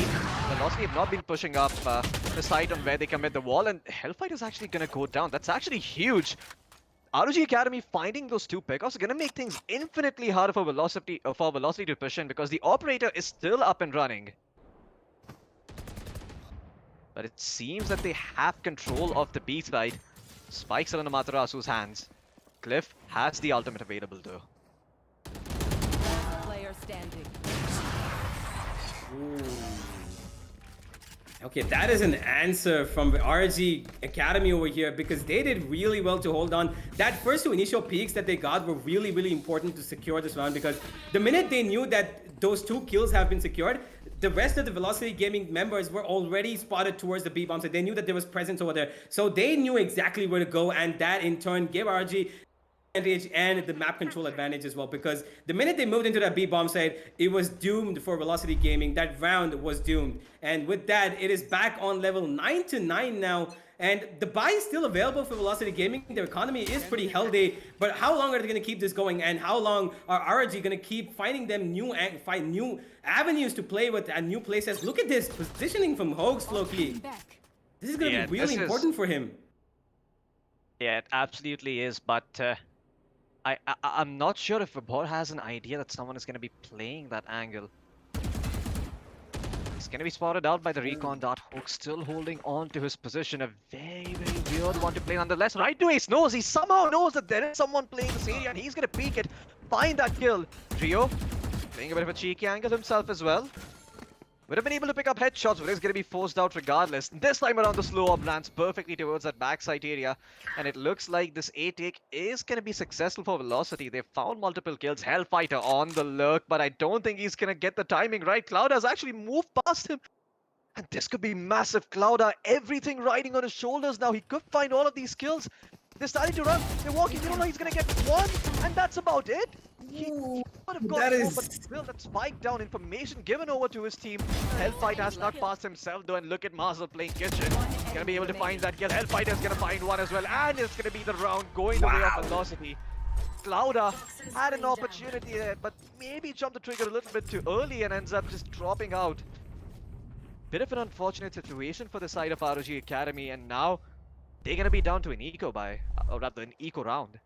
Velocity have not been pushing up the side on where they commit the wall, and Hellfight is actually going to go down. That's actually huge. ROG Academy finding those two pickoffs are going to make things infinitely harder for Velocity to push in because the operator is still up and running. But it seems that they have control of the B side. Spikes are in Amaterasu's hands. Cliff has the ultimate available though. Player standing. Ooh. Okay, that is an answer from the ROG Academy over here because they did really well to hold on. That first two initial peaks that they got were really, really important to secure this round because the minute they knew that those two kills have been secured, the rest of the Velocity Gaming members were already spotted towards the B-bomb, so they knew that there was presence over there. So they knew exactly where to go, and that in turn gave ROG advantage and the map control advantage as well, because the minute they moved into that B-bomb site, it was doomed for Velocity Gaming. That round was doomed. And with that, it is back on level 9-9 now. And the buy is still available for Velocity Gaming. Their economy is pretty healthy, but how long are they going to keep this going? And how long are ROG going to keep finding them new avenues to play with and new places? Look at this positioning from Hoax, Floki. This is going to be really important for him. Yeah, it absolutely is, but I'm not sure if Vibor has an idea that someone is going to be playing that angle. He's going to be spotted out by the recon dart. Hook still holding on to his position. A very, very weird one to play nonetheless. Right to Ace knows, he somehow knows that there is someone playing this area and he's going to peek it, find that kill. Rio playing a bit of a cheeky angle himself as well. Would have been able to pick up headshots, but he's going to be forced out regardless. This time around, the slow up lands perfectly towards that backside area. And it looks like this A take is going to be successful for Velocity. They've found multiple kills. Hellfighter on the lurk, but I don't think he's going to get the timing right. Cloud has actually moved past him. And this could be massive. Clouda, everything riding on his shoulders now. He could find all of these kills. They're starting to run. They're walking. You don't know he's going to get one. And that's about it. He would have got more, but still that spike down information given over to his team. Hellfighter has not passed himself though, and look at Marcel playing kitchen. He's going to be able to find that kill. Hellfighter is going to find one as well, and it's going to be the round going the way of Velocity. Clouda had an opportunity there, but maybe jumped the trigger a little bit too early and ends up just dropping out. Bit of an unfortunate situation for the side of ROG Academy, and now they're going to be down to an eco buy, or rather an eco round.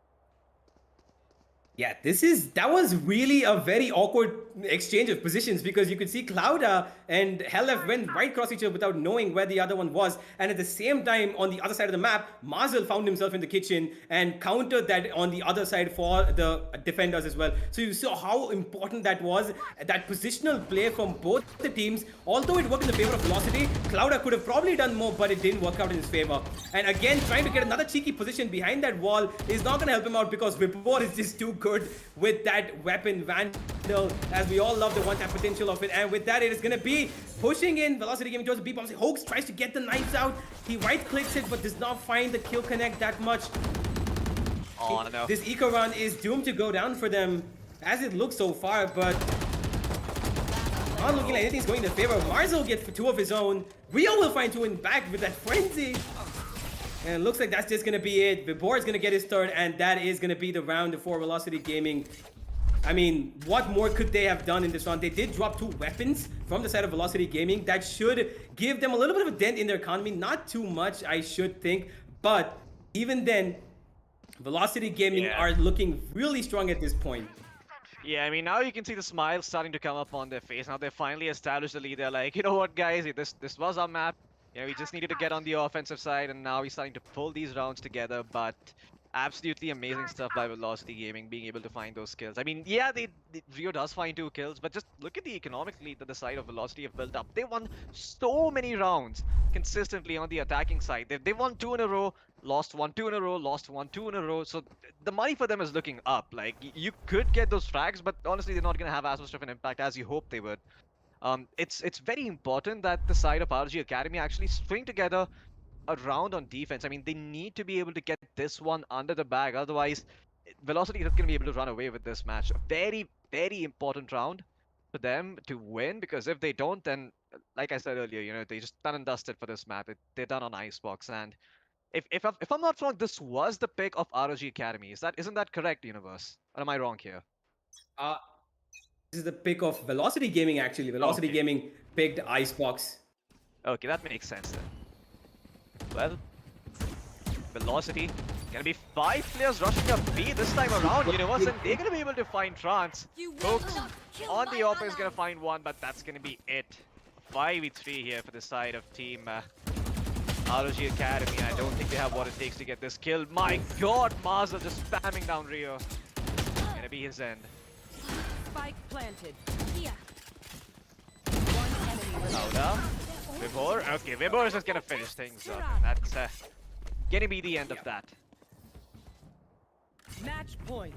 Yeah, that was really a very awkward exchange of positions because you could see Clouda and Hellef went right across each other without knowing where the other one was. And at the same time, on the other side of the map, Marzel found himself in the kitchen and countered that on the other side for the defenders as well. So you saw how important that was, that positional play from both the teams. Although it worked in the favor of Velocity, Clouda could have probably done more, but it didn't work out in his favor. And again, trying to get another cheeky position behind that wall is not going to help him out because Vibor is just too good with that weapon Vandal, as we all love the one-tap potential of it. And with that, it is going to be pushing in Velocity Gaming towards the B-bombs. Hoax tries to get the knives out. He right-clicks it, but does not find the kill connect that much. Oh, no. This eco run is doomed to go down for them, as it looks so far, but not looking like anything's going in favor. Marzel gets two of his own. Rio will find two in back with that frenzy. And it looks like that's just going to be it. Vibor is going to get his third, and that is going to be the round for Velocity Gaming. I mean, what more could they have done in this round? They did drop two weapons from the side of Velocity Gaming. That should give them a little bit of a dent in their economy. Not too much, I should think. But even then, Velocity Gaming are looking really strong at this point. Yeah, I mean, now you can see the smile starting to come up on their face. Now they've finally established the lead. They're like, you know what, guys? This was our map. You know, we just needed to get on the offensive side, and now he's starting to pull these rounds together. But absolutely amazing stuff by Velocity Gaming, being able to find those kills. I mean, yeah, Rio does find 2 kills, but just look at the economic lead that the side of Velocity have built up. They won so many rounds consistently on the attacking side. They won 2 in a row, lost 1, 2 in a row, lost 1, 2 in a row. So the money for them is looking up. Like, you could get those frags, but honestly, they're not going to have as much of an impact as you hope they would. It's very important that the side of ROG Academy actually string together a round on defense. I mean, they need to be able to get this one under the bag. Otherwise, Velocity is not going to be able to run away with this match. A very, very important round for them to win, because if they don't, then, like I said earlier, you know, they just done and dusted for this map. They're done on Icebox. And if I'm not wrong, this was the pick of ROG Academy. Isn't that correct, Universe? Or am I wrong here? This is the pick of Velocity Gaming, actually. Velocity Gaming picked Icebox. Okay, that makes sense then. Well, Velocity, gonna be 5 players rushing up B this time around, Universe, and they're gonna be able to find Trance. Folks, on the offer is gonna find one, but that's gonna be it. 5v3 here for the side of team ROG Academy. I don't think they have what it takes to get this kill. My god, Marzel just spamming down Rio. Gonna be his end. Spike planted. Here. One enemy. Clouda. Vibor. Okay, Vibor is just gonna finish things up. That's gonna be the end of that. Match point.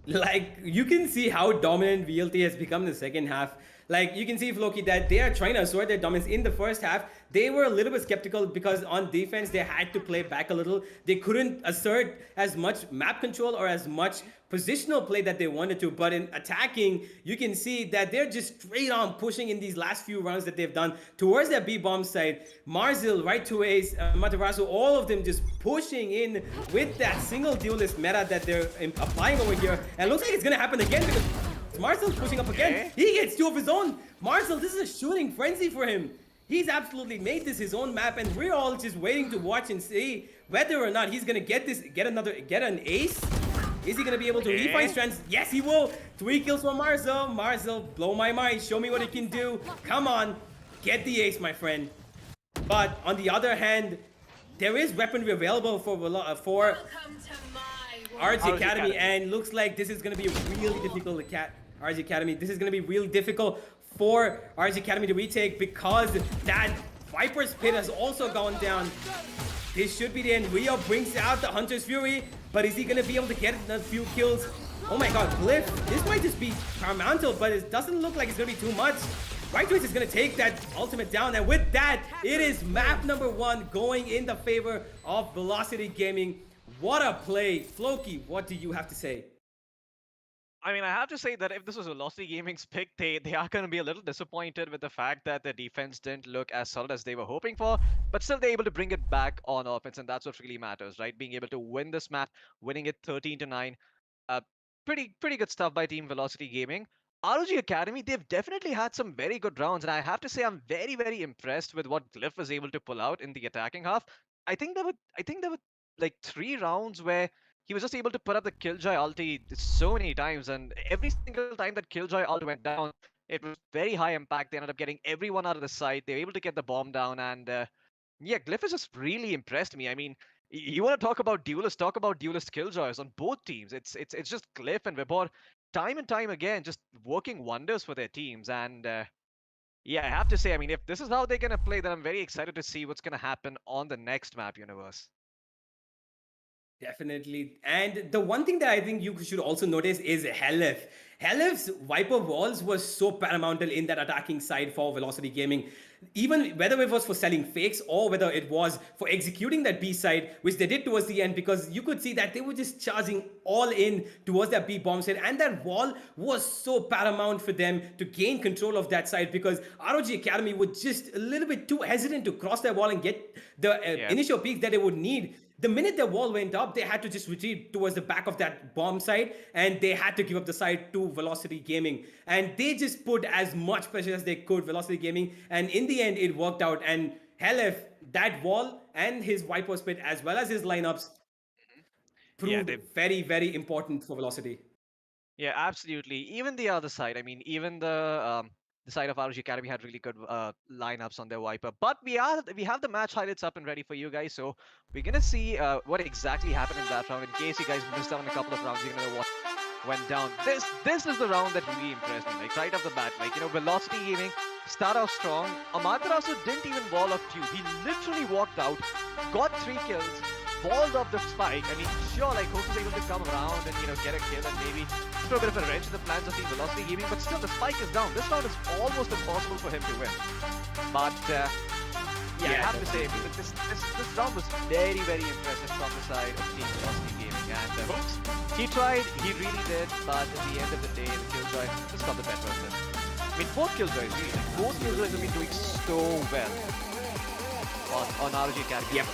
Like, you can see how dominant VLT has become in the second half. Like, you can see, Floki, that they are trying to assert their dominance in the first half. They were a little bit skeptical because on defense, they had to play back a little. They couldn't assert as much map control or as much positional play that they wanted to. But in attacking, you can see that they're just straight on pushing in these last few rounds that they've done towards their B-bomb side. Marzil, right to Ace, Matarasu, all of them just pushing in with that single duelist meta that they're applying over here. And it looks like it's going to happen again because Marcel's pushing up again. He gets 2 of his own. Marcel, this is a shooting frenzy for him. He's absolutely made this his own map, and we're all just waiting to watch and see whether or not he's gonna get an ace. Is he gonna be able to refine strands? Yes, he will. 3 kills for Marzel. Marzel, blow my mind. Show me what he can do. Come on, get the ace, my friend. But on the other hand, there is weaponry available for ROG Academy, and looks like this is gonna be really difficult. ROG Academy, this is gonna be really difficult for ROG Academy to retake because that Viper's Pit has also gone down. This should be the end. Rio brings out the Hunter's Fury, but is he gonna be able to get a few kills? Oh my god, Glyph, this might just be paramount, but it doesn't look like it's gonna be too much. Right Twitch is gonna take that ultimate down, and with that, it is map number 1 going in the favor of Velocity Gaming. What a play. Floki, what do you have to say? I mean, I have to say that if this was Velocity Gaming's pick, they are going to be a little disappointed with the fact that the defense didn't look as solid as they were hoping for, but still they're able to bring it back on offense, and that's what really matters, right? Being able to win this map, winning it 13-9. Pretty good stuff by Team Velocity Gaming. ROG Academy, they've definitely had some very good rounds, and I have to say I'm very impressed with what Glyph was able to pull out in the attacking half. I think there were like 3 rounds where he was just able to put up the Killjoy ulti so many times, and every single time that Killjoy ult went down, it was very high impact. They ended up getting everyone out of the site. They were able to get the bomb down, and yeah, Glyph has just really impressed me. I mean, you want to talk about duelists, talk about duelist Killjoys on both teams. It's just Glyph and Vibor, time and time again, just working wonders for their teams. And yeah, I have to say, I mean, if this is how they're gonna play, then I'm very excited to see what's gonna happen on the next map universe. Definitely. And the one thing that I think you should also notice is Helif. Helif's Viper walls was so paramount in that attacking side for Velocity Gaming. Even whether it was for selling fakes or whether it was for executing that B side, which they did towards the end, because you could see that they were just charging all in towards that B bomb side, and that wall was so paramount for them to gain control of that side, because ROG Academy was just a little bit too hesitant to cross that wall and get the initial peaks that they would need. The minute their wall went up, they had to just retreat towards the back of that bomb side, and they had to give up the side to Velocity Gaming. And they just put as much pressure as they could, Velocity Gaming, and in the end, it worked out. And Helif, that wall and his Viper Spit, as well as his lineups, proved very important for Velocity. Yeah, absolutely. Even the other side, I mean, even the side of ROG Academy had really good lineups on their Viper. But we have the match highlights up and ready for you guys, so we're gonna see what exactly happened in that round. In case you guys missed out on a couple of rounds, you're gonna know what went down. This is the round that really impressed me, like right off the bat. Like, you know, Velocity Gaming start off strong. Amaterasu didn't even wall up tube. He literally walked out, got 3 kills, walled up the spike. I mean, sure, like Hook was able to come around and, you know, get a kill and maybe throw a bit of a wrench in the plans of Team Velocity Gaming, but still the spike is down. This round is almost impossible for him to win. But yeah, I have to say, I mean, this round was very impressive from the side of Team Velocity Gaming. And Hooks, he tried, he really did, but at the end of the day, the Killjoy just got the better of him. I mean, both Killjoys, really. Like, both Killjoys have been doing so well on ROG Academy. Yep.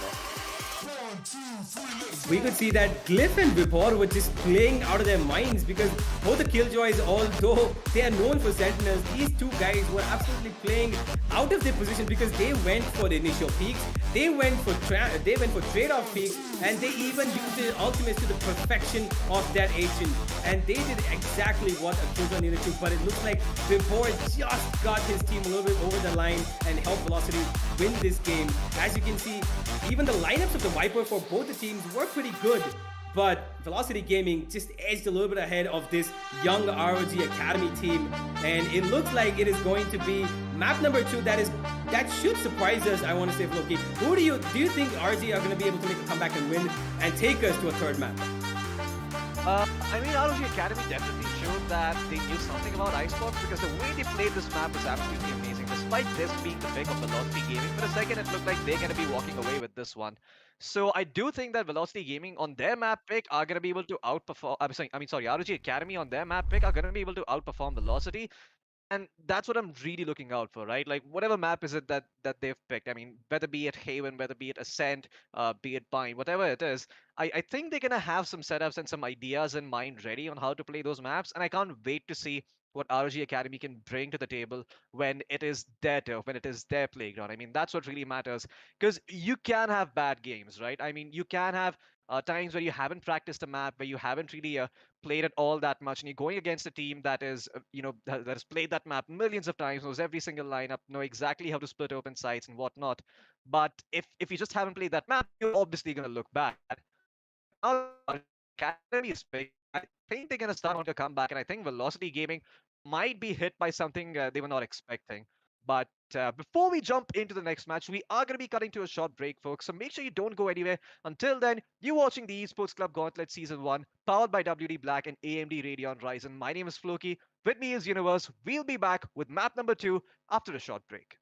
We could see that Glyph and Vibor were just playing out of their minds, because both the Killjoys, although they are known for Sentinels, these two guys were absolutely playing out of their position, because they went for the initial peaks, they went for trade-off peaks, and they even used their ultimates to the perfection of that agent. And they did exactly what a Killjoy needed to, but it looks like Vibor just got his team a little bit over the line and helped Velocity win this game. As you can see, even the lineups of the Viper for both the teams were pretty good, but Velocity Gaming just edged a little bit ahead of this young ROG Academy team, and it looks like it is going to be map number 2 that should surprise us. I want to say, Floki, who do you think ROG are going to be able to make a comeback and win and take us to a 3rd map? I mean, ROG Academy definitely showed that they knew something about Icebox, because the way they played this map was absolutely amazing. Despite this being the pick of Velocity Gaming, for a second it looked like they're going to be walking away with this one. So I do think that Velocity Gaming on their map pick are going to be able to outperform. ROG Academy on their map pick are going to be able to outperform Velocity. And that's what I'm really looking out for, right? Like, whatever map is it that they've picked. I mean, whether be it Haven, whether be it Ascent, be it Bind, whatever it is, I think they're gonna have some setups and some ideas in mind ready on how to play those maps, and I can't wait to see what ROG Academy can bring to the table when it is their turf, when it is their playground. I mean, that's what really matters. Because you can have bad games, right? I mean, you can have times where you haven't practiced a map, where you haven't really played it all that much, and you're going against a team that is, that has played that map millions of times, knows every single lineup, know exactly how to split open sites and whatnot. But if you just haven't played that map, you're obviously going to look bad. But now that Academy is big, I think they're going to start on to come back, and I think Velocity Gaming might be hit by something they were not expecting. But before we jump into the next match, we are going to be cutting to a short break, folks. So make sure you don't go anywhere. Until then, you're watching the Esports Club Gauntlet Season 1, powered by WD Black and AMD Radeon Ryzen. My name is Floki. With me is Universe. We'll be back with map number 2 after a short break.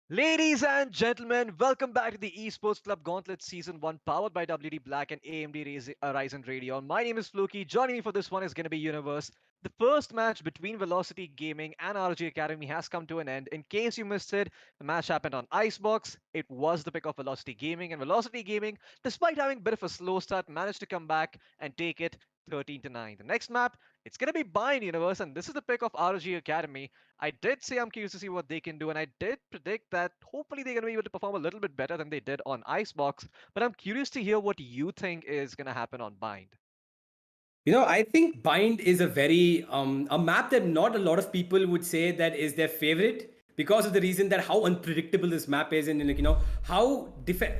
Ladies and gentlemen, welcome back to the Esports Club Gauntlet Season 1 powered by WD Black and AMD Ryzen Radeon. My name is Floki. Joining me for this one is going to be Universe. The first match between Velocity Gaming and ROG Academy has come to an end. In case you missed it, the match happened on Icebox. It was the pick of Velocity Gaming, and Velocity Gaming, despite having a bit of a slow start, managed to come back and take it 13-9. The next map, it's going to be Bind Universe, and this is the pick of ROG Academy. I did say I'm curious to see what they can do, and I did predict that hopefully they're going to be able to perform a little bit better than they did on Icebox. But I'm curious to hear what you think is going to happen on Bind. You know, I think Bind is a very a map that not a lot of people would say that is their favorite, because of the reason that how unpredictable this map is, and like, you know, how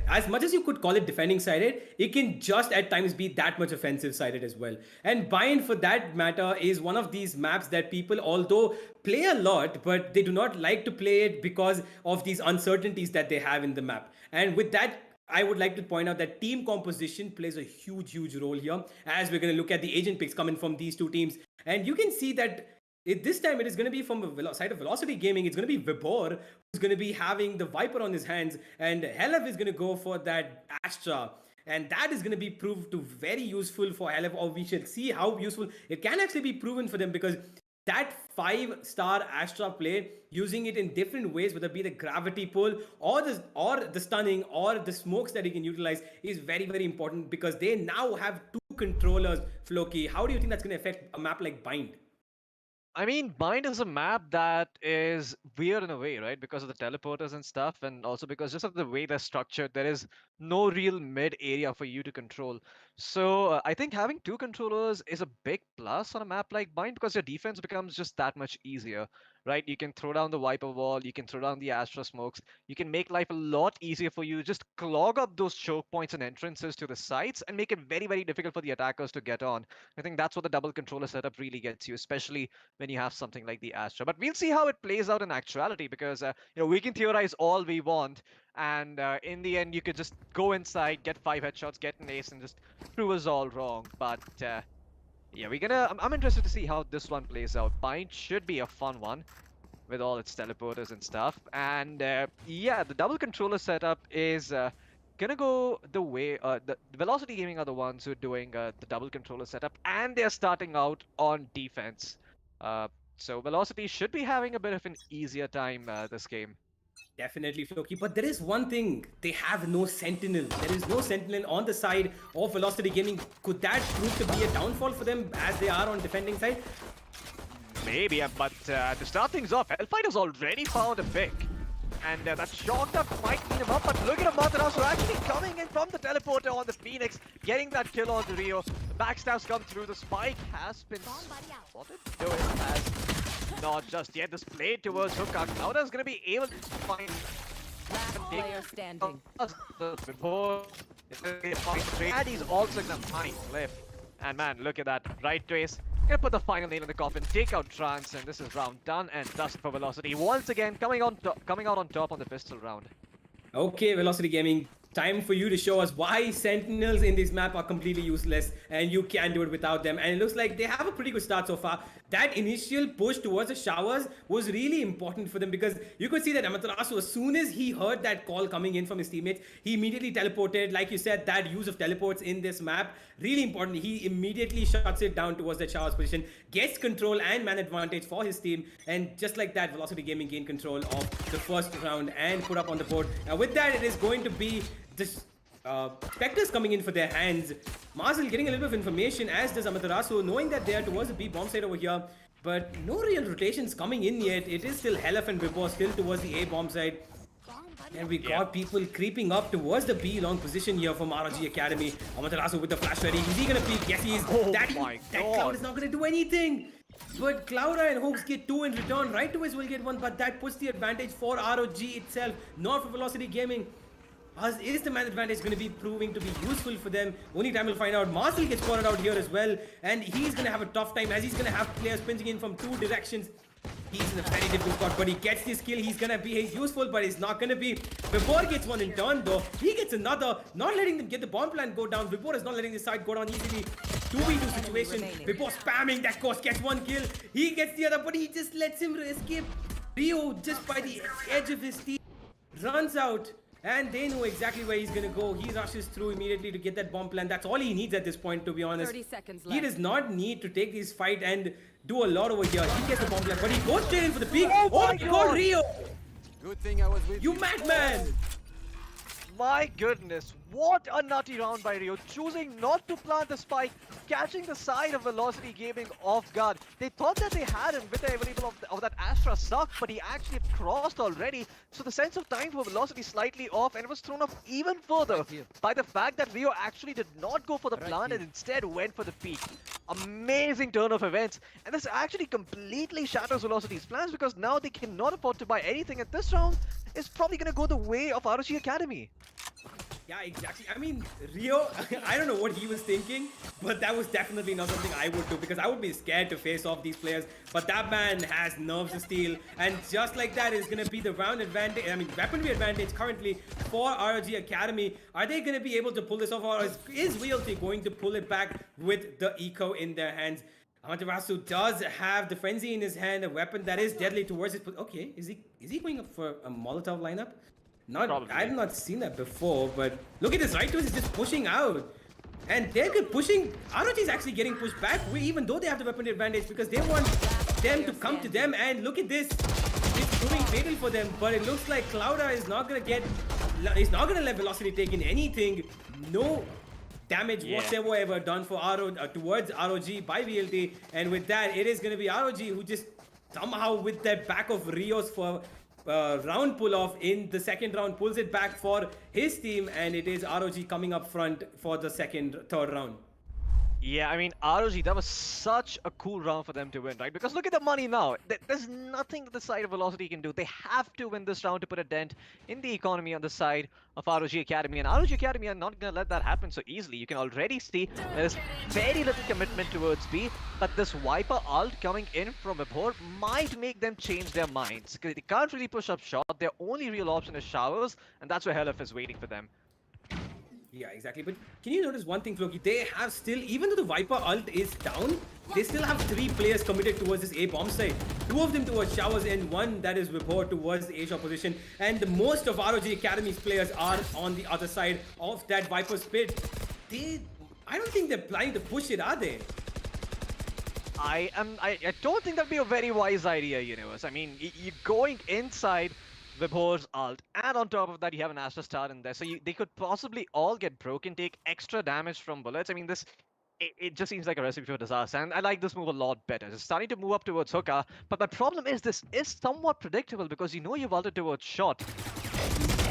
as much as you could call it defending sided, it can just at times be that much offensive sided as well. And Bind, for that matter, is one of these maps that people, although play a lot, but they do not like to play it because of these uncertainties that they have in the map. And with that, I would like to point out that team composition plays a huge role here, as we're going to look at the agent picks coming from these two teams. And you can see that this time it is going to be from the side of Velocity Gaming. It's going to be Vibor who's going to be having the Viper on his hands, and Helef is going to go for that Astra. And that is going to be proved to very useful for Helef, or we shall see how useful it can actually be proven for them, because that 5-star Astra play, using it in different ways, whether it be the gravity pull or the stunning or the smokes that he can utilize, is very important, because they now have 2 controllers. Floki, how do you think that's going to affect a map like Bind? I mean, Bind is a map that is weird in a way, right? Because of the teleporters and stuff, and also because just of the way they're structured, there is no real mid area for you to control. So I think having 2 controllers is a big plus on a map like Bind, because your defense becomes just that much easier, right? You can throw down the Viper wall, you can throw down the Astra smokes, you can make life a lot easier for you. Just clog up those choke points and entrances to the sites and make it very difficult for the attackers to get on. I think that's what the double controller setup really gets you, especially when you have something like the Astra. But we'll see how it plays out in actuality, because we can theorize all we want, and in the end you could just go inside, get 5 headshots, get an ace, and just prove us all wrong. But yeah, I'm interested to see how this one plays out. Bind should be a fun one with all its teleporters and stuff. And yeah, the double controller setup is gonna go the way the Velocity Gaming are the ones who are doing the double controller setup, and they're starting out on defense. So Velocity should be having a bit of an easier time this game. Definitely, Floki. But there is one thing. They have no Sentinel. There is no Sentinel on the side of Velocity Gaming. Could that prove to be a downfall for them, as they are on defending side? Maybe, but to start things off, Hellfighter's already found a pick. And that shocked up might clean him up, but look at Amaterasu actually coming in from the teleporter on the Phoenix, getting that kill on the Rio. The backstabs come through, the spike has been spotted. No, it has not just yet. This play towards Hookah. Clouda's gonna be able to find Player standing. before and he's also gonna find Cliff. And man, look at that. Right trace. Gonna put the final nail in the coffin, take out Trance, and this is round done and dust for Velocity. Once again, coming out on top on the pistol round. Okay, Velocity Gaming time for you to show us why Sentinels in this map are completely useless and you can't do it without them. And it looks like they have a pretty good start so far. That initial push towards the showers was really important for them because you could see that Amaterasu, as soon as he heard that call coming in from his teammates, he immediately teleported. Like you said, that use of teleports in this map, really important. He immediately shuts it down towards that showers position, gets control and man advantage for his team, and just like that, Velocity Gaming gained control of the first round and put up on the board. Now with that, it is going to be this Spectres coming in for their hands. Marzel getting a little bit of information, as does Amaterasu, knowing that they are towards the B bomb side over here. But no real rotations coming in yet. It is still Helef and Vibor still towards the A bomb side. And we got people creeping up towards the B long position here from ROG Academy. Amaterasu with the flash ready. Is he gonna peek? Yes, he is. That Cloud is not gonna do anything. But Clouda and Hoax get 2 in return. Right to his will get 1, but that puts the advantage for ROG itself, not for Velocity Gaming. Is the man advantage going to be proving to be useful for them? Only time we'll find out. Marcel gets spotted out here as well, and he's going to have a tough time as he's going to have players pinching in from 2 directions. He's in a very difficult spot, but he gets this kill. He's going to be useful, but he's not going to be. Vibor gets 1 in turn though. He gets another, not letting them get the bomb plant go down. Vibor is not letting this side go down easily. 2v2 situation. Vibor spamming that course, gets 1 kill. He gets the other, but he just lets him escape. Rio, just by the edge of his team, runs out. And they know exactly where he's gonna go. He rushes through immediately to get that bomb plan. That's all he needs at this point, to be honest. 30 seconds left. He does not need to take this fight and do a lot over here. He gets the bomb plan, but he goes straight in for the peak. Oh my god, Rio! Good thing I was with You madman! My goodness, what a nutty round by Rio, choosing not to plant the spike, catching the side of Velocity Gaming off guard. They thought that they had him with the available of that Astra suck, but he actually crossed already. So the sense of time for Velocity slightly off, and it was thrown off even further by the fact that Rio actually did not go for the plant and instead went for the peak. Amazing turn of events, and this actually completely shatters Velocity's plans because now they cannot afford to buy anything, and this round is probably going to go the way of ROG Academy. Yeah, exactly. I mean, Rio, I don't know what he was thinking, but that was definitely not something I would do because I would be scared to face off these players. But that man has nerves of steel, and just like that is going to be the round advantage, I mean, weaponry advantage currently for ROG Academy. Are they going to be able to pull this off, or is Realty going to pull it back with the eco in their hands? Amaterasu does have the Frenzy in his hand, a weapon that is deadly towards it. Okay, is he going up for a Molotov lineup? Probably. I've not seen that before, but look at this, right twist is just pushing out. And they're pushing, ROG is actually getting pushed back, even though they have the weapon advantage, because they want them to come to them. And look at this, it's proving fatal for them, but it looks like Clouda is not going to let Velocity take in anything. No damage whatsoever done for towards ROG by VLT. And with that, it is going to be ROG who just somehow with that back of Rio's for round pull off in the second round pulls it back for his team, and it is ROG coming up front for the third round. Yeah, I mean, ROG, that was such a cool round for them to win, right? Because look at the money now. There's nothing that the side of Velocity can do. They have to win this round to put a dent in the economy on the side of ROG Academy. And ROG Academy are not going to let that happen so easily. You can already see there's very little commitment towards B. But this Viper ult coming in from Vibor might make them change their minds. Because they can't really push up shot. Their only real option is showers. And that's where Helef is waiting for them. Yeah, exactly. But can you notice one thing, Floki? They have still, even though the Viper ult is down, they still have 3 players committed towards this A bomb site. 2 of them towards showers and 1 that is Vibor towards the A shot position. And the most of ROG Academy's players are on the other side of that Viper's pit. I don't think they're planning to push it, are they? I don't think that'd be a very wise idea, Universe. I mean, you're going inside Vibor's ult, and on top of that you have an Astra Star in there, so they could possibly all get broken, take extra damage from bullets. I mean, it just seems like a recipe for disaster, and I like this move a lot better. It's starting to move up towards hookah, but my problem is this is somewhat predictable because you know you've ulted towards shot.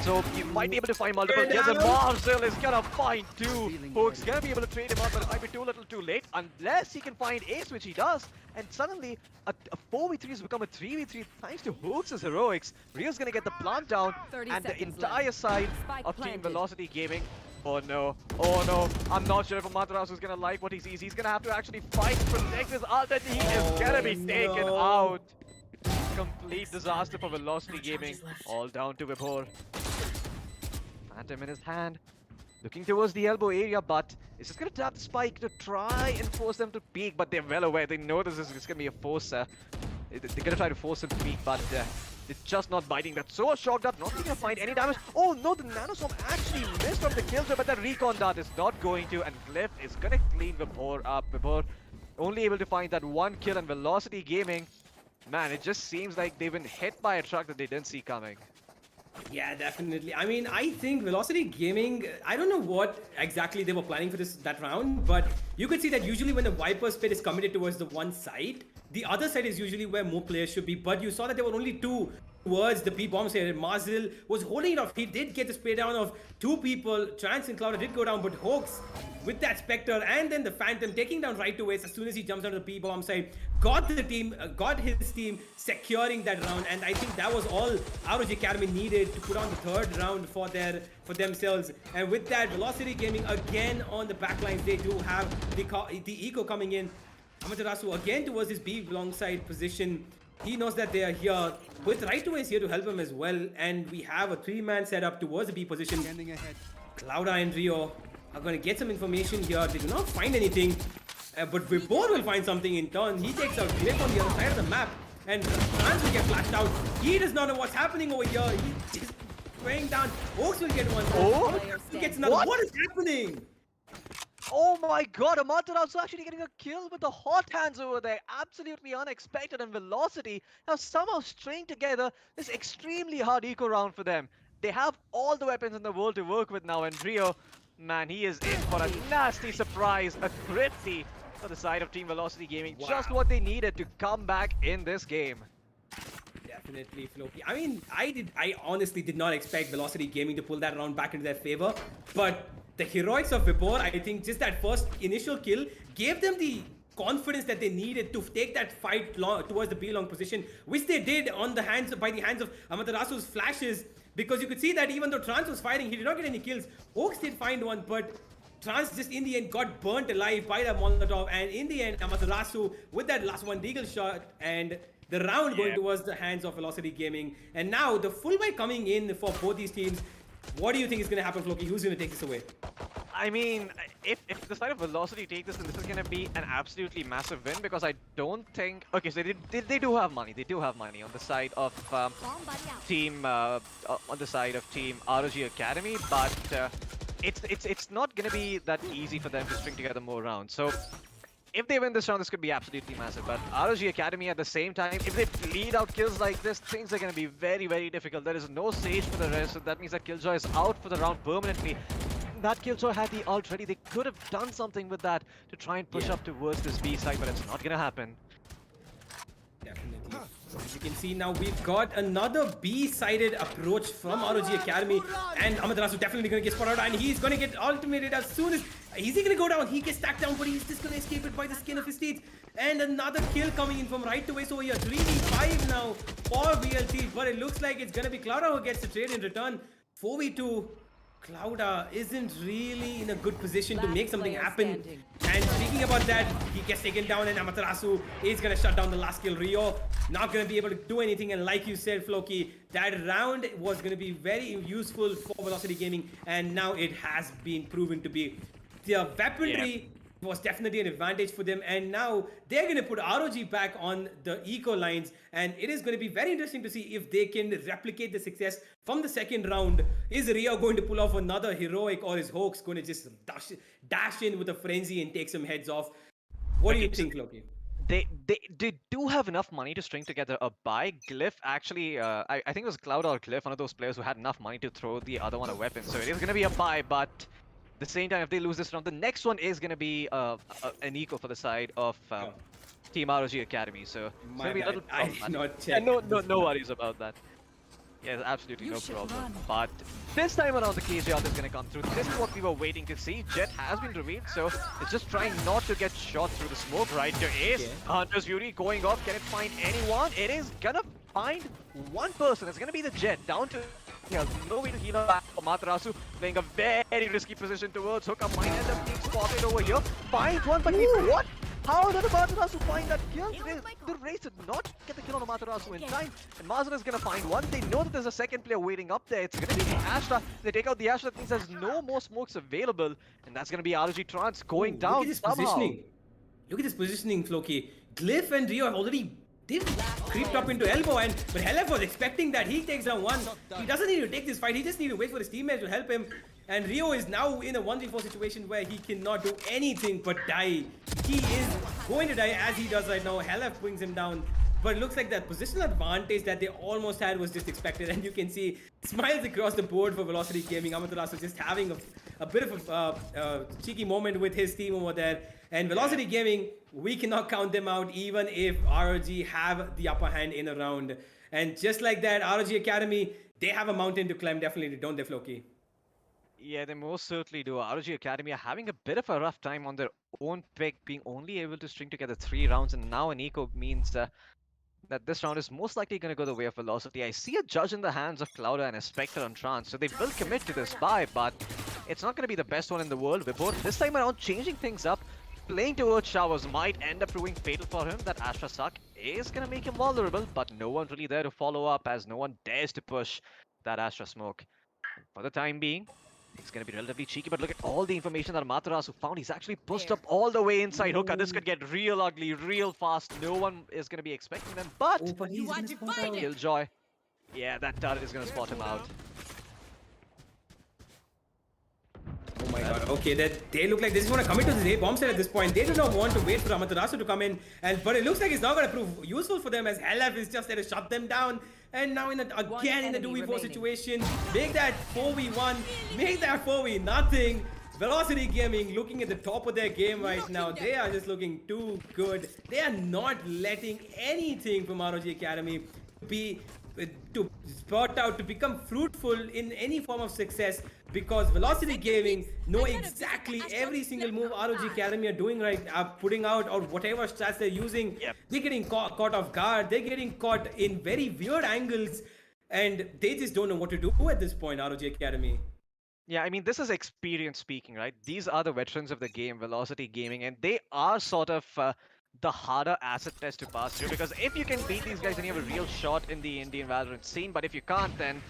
So you might be able to find multiple kills, and Marcel is gonna find 2. Hook's gonna be able to trade him out, but it might be too little too late unless he can find Ace, which he does. And suddenly, a 4v3 has become a 3v3 thanks to Hook's heroics. Rio's gonna get the plant down, and the entire side of Team Velocity Gaming. Oh no, I'm not sure if Amaterasu is gonna like what he sees. He's gonna have to actually fight to protect his ult, and he is gonna be taken out. Complete disaster for Velocity Gaming, all down to Vibor. Phantom in his hand. Looking towards the elbow area, but it's just going to tap the spike to try and force them to peek, but they're well aware. They know this is going to be a force. They're going to try to force him to peek, but it's just not biting. That's so shocked up, not going to find any damage. Oh no, the nanoswarm actually missed from the killjoy, but that recon dart is not going to, and Glyph is going to clean Vibhor up. Vibhor only able to find that one kill, and Velocity Gaming, man, it just seems like they've been hit by a truck that they didn't see coming. Yeah, definitely. I mean, I think Velocity Gaming, I don't know what exactly they were planning for that round, but you could see that usually when the Viper's pit is committed towards the one side, the other side is usually where more players should be, but you saw that there were only two towards the B-bomb side. Mazel was holding it off. He did get the spray down of two people. Trance and Cloud did go down, but Hoax with that Spectre and then the Phantom taking down right away as soon as he jumps onto the B-bomb side, got his team securing that round, and I think that was all ROG Academy needed to put on the third round for themselves. And with that, Velocity Gaming again on the backlines, they do have the eco coming in. Amaterasu again towards his B long side position. He knows that they are here. With right away is here to help him as well, and we have a 3-man setup towards the B position. Clouda and Rio are going to get some information here. They do not find anything, but Vibhor will find something in turn. He takes out Glyph on the other side of the map, and Trance will get flashed out. He does not know what's happening over here. He is spraying down. Oaks will get one. Oh, he gets another. What is happening? Oh my god, Amaterasu actually getting a kill with the hot hands over there. Absolutely unexpected, and Velocity have somehow stringed together this extremely hard eco round for them. They have all the weapons in the world to work with now, and Rio, man, he is in for a nasty surprise, a critty for the side of Team Velocity Gaming. Wow. Just what they needed to come back in this game. Definitely, Floki. I mean, I honestly did not expect Velocity Gaming to pull that round back into their favor, but the heroics of Vibhor, I think just that first initial kill gave them the confidence that they needed to take that fight towards the B-long position, which they did by the hands of Amaterasu's flashes, because you could see that even though Trance was fighting, he did not get any kills. Oaks did find one, but Trance just in the end got burnt alive by that Molotov, and in the end, Amaterasu with that last one deagle shot, and the round going towards the hands of Velocity Gaming. And now the full buy coming in for both these teams. What do you think is going to happen, Floki? Who's going to take this away? I mean, if the side of Velocity take this, then this is going to be an absolutely massive win, because I don't think... Okay, so they do have money. They do have money on the side of Team ROG Academy, but it's not going to be that easy for them to string together more rounds. So if they win this round, this could be absolutely massive. But ROG Academy at the same time, if they bleed out kills like this, things are going to be very, very difficult. There is no Sage for the rest, so that means that Killjoy is out for the round permanently. That Killjoy had the ult ready. They could have done something with that to try and push up towards this B side, but it's not going to happen. Definitely. As you can see now, we've got another B-sided approach from ROG Academy, and Amaterasu definitely going to get spotted out, and he's going to get ultimated as soon as... Is he going to go down? He gets stacked down, but he's just going to escape it by the skin of his teeth. And another kill coming in from right away. So here, 3v5 now for VLT, but it looks like it's going to be Clouda who gets the trade in return. 4v2. Clouda isn't really in a good position to make something happen. And speaking about that, he gets taken down, and Amaterasu is going to shut down the last kill. Rio not going to be able to do anything, and like you said, Floki, that round was going to be very useful for Velocity Gaming, and now it has been proven to be. The weaponry was definitely an advantage for them, and now they're going to put ROG back on the eco lines, and it is going to be very interesting to see if they can replicate the success from the second round. Is Rio going to pull off another heroic, or is Hoax going to just dash in with a frenzy and take some heads off? What do you think, Loki? They do have enough money to string together a buy. Glyph actually, I think it was Cloud or Glyph, one of those players who had enough money to throw the other one a weapon, so it is going to be a buy, but at the same time, if they lose this round, the next one is going to be an eco for the side of Team ROG Academy. So it's going to be a little no worries about that. Yeah, absolutely no problem. But this time around, the KJ is going to come through. This is what we were waiting to see. Jet has been revealed, so it's just trying not to get shot through the smoke. Right to Ace. Hunter's Fury going off. Can it find anyone? It is going to find one person. It's going to be the Jet. Down to... Yeah, no way to heal back for Amaterasu, playing a very risky position towards Hooker. Might end up being spotted over here. Finds one, but what? How did Amaterasu find that kill? The race did not get the kill on Amaterasu in time. And Mazda is going to find one. They know that there's a second player waiting up there. It's going to be the Astra. They take out the Astra. That means there's no more smokes available. And that's going to be ROG Trance going down. Look at this somehow. positioning. Look at this positioning, Floki. Glyph and Rio have already creeped up into elbow, but Helef was expecting that. He takes down one. He doesn't need to take this fight. He just needs to wait for his teammates to help him. And Rio is now in a 1v4 situation where he cannot do anything but die. He is going to die as he does right now. Helef brings him down. But it looks like that positional advantage that they almost had was just expected. And you can see smiles across the board for Velocity Gaming. Amaterasu just having a bit of a cheeky moment with his team over there. And Velocity Gaming, we cannot count them out even if ROG have the upper hand in a round. And just like that, ROG Academy, they have a mountain to climb, definitely, don't they, Floki? Yeah, they most certainly do. ROG Academy are having a bit of a rough time on their own pick, being only able to string together 3 rounds, and now an eco means that this round is most likely going to go the way of Velocity. I see a judge in the hands of Clouder and a Spectre on Trance, so they will commit to this buy, but it's not going to be the best one in the world. Vibhor, this time around, changing things up, playing towards showers might end up proving fatal for him. That Astra Suck is going to make him vulnerable, but no one really there to follow up, as no one dares to push that Astra Smoke. For the time being, it's going to be relatively cheeky, but look at all the information that Amaterasu found. He's actually pushed up all the way inside Hookah. This could get real ugly, real fast. No one is going to be expecting them, but he's Killjoy. Yeah, that turret is going to spot him out. Oh my god, okay, they look like they just want to commit to this A bomb set at this point. They do not want to wait for Amaterasu to come in, but it looks like it's not going to prove useful for them, as Helef is just there to shut them down. And now in a 2v4 situation, make that 4v1, make that 4v nothing. Velocity Gaming looking at the top of their game right now. They are just looking too good. They are not letting anything from ROG Academy to spot out, to become fruitful in any form of success, because Velocity Gaming know exactly every single move ROG Academy are doing putting out, or whatever stats they're using. Yep. They're getting caught off guard, they're getting caught in very weird angles, and they just don't know what to do at this point, ROG Academy. Yeah, I mean, this is experience speaking, right? These are the veterans of the game, Velocity Gaming, and they are sort of the harder asset test to pass through, because if you can beat these guys, then you have a real shot in the Indian Valorant scene, but if you can't, then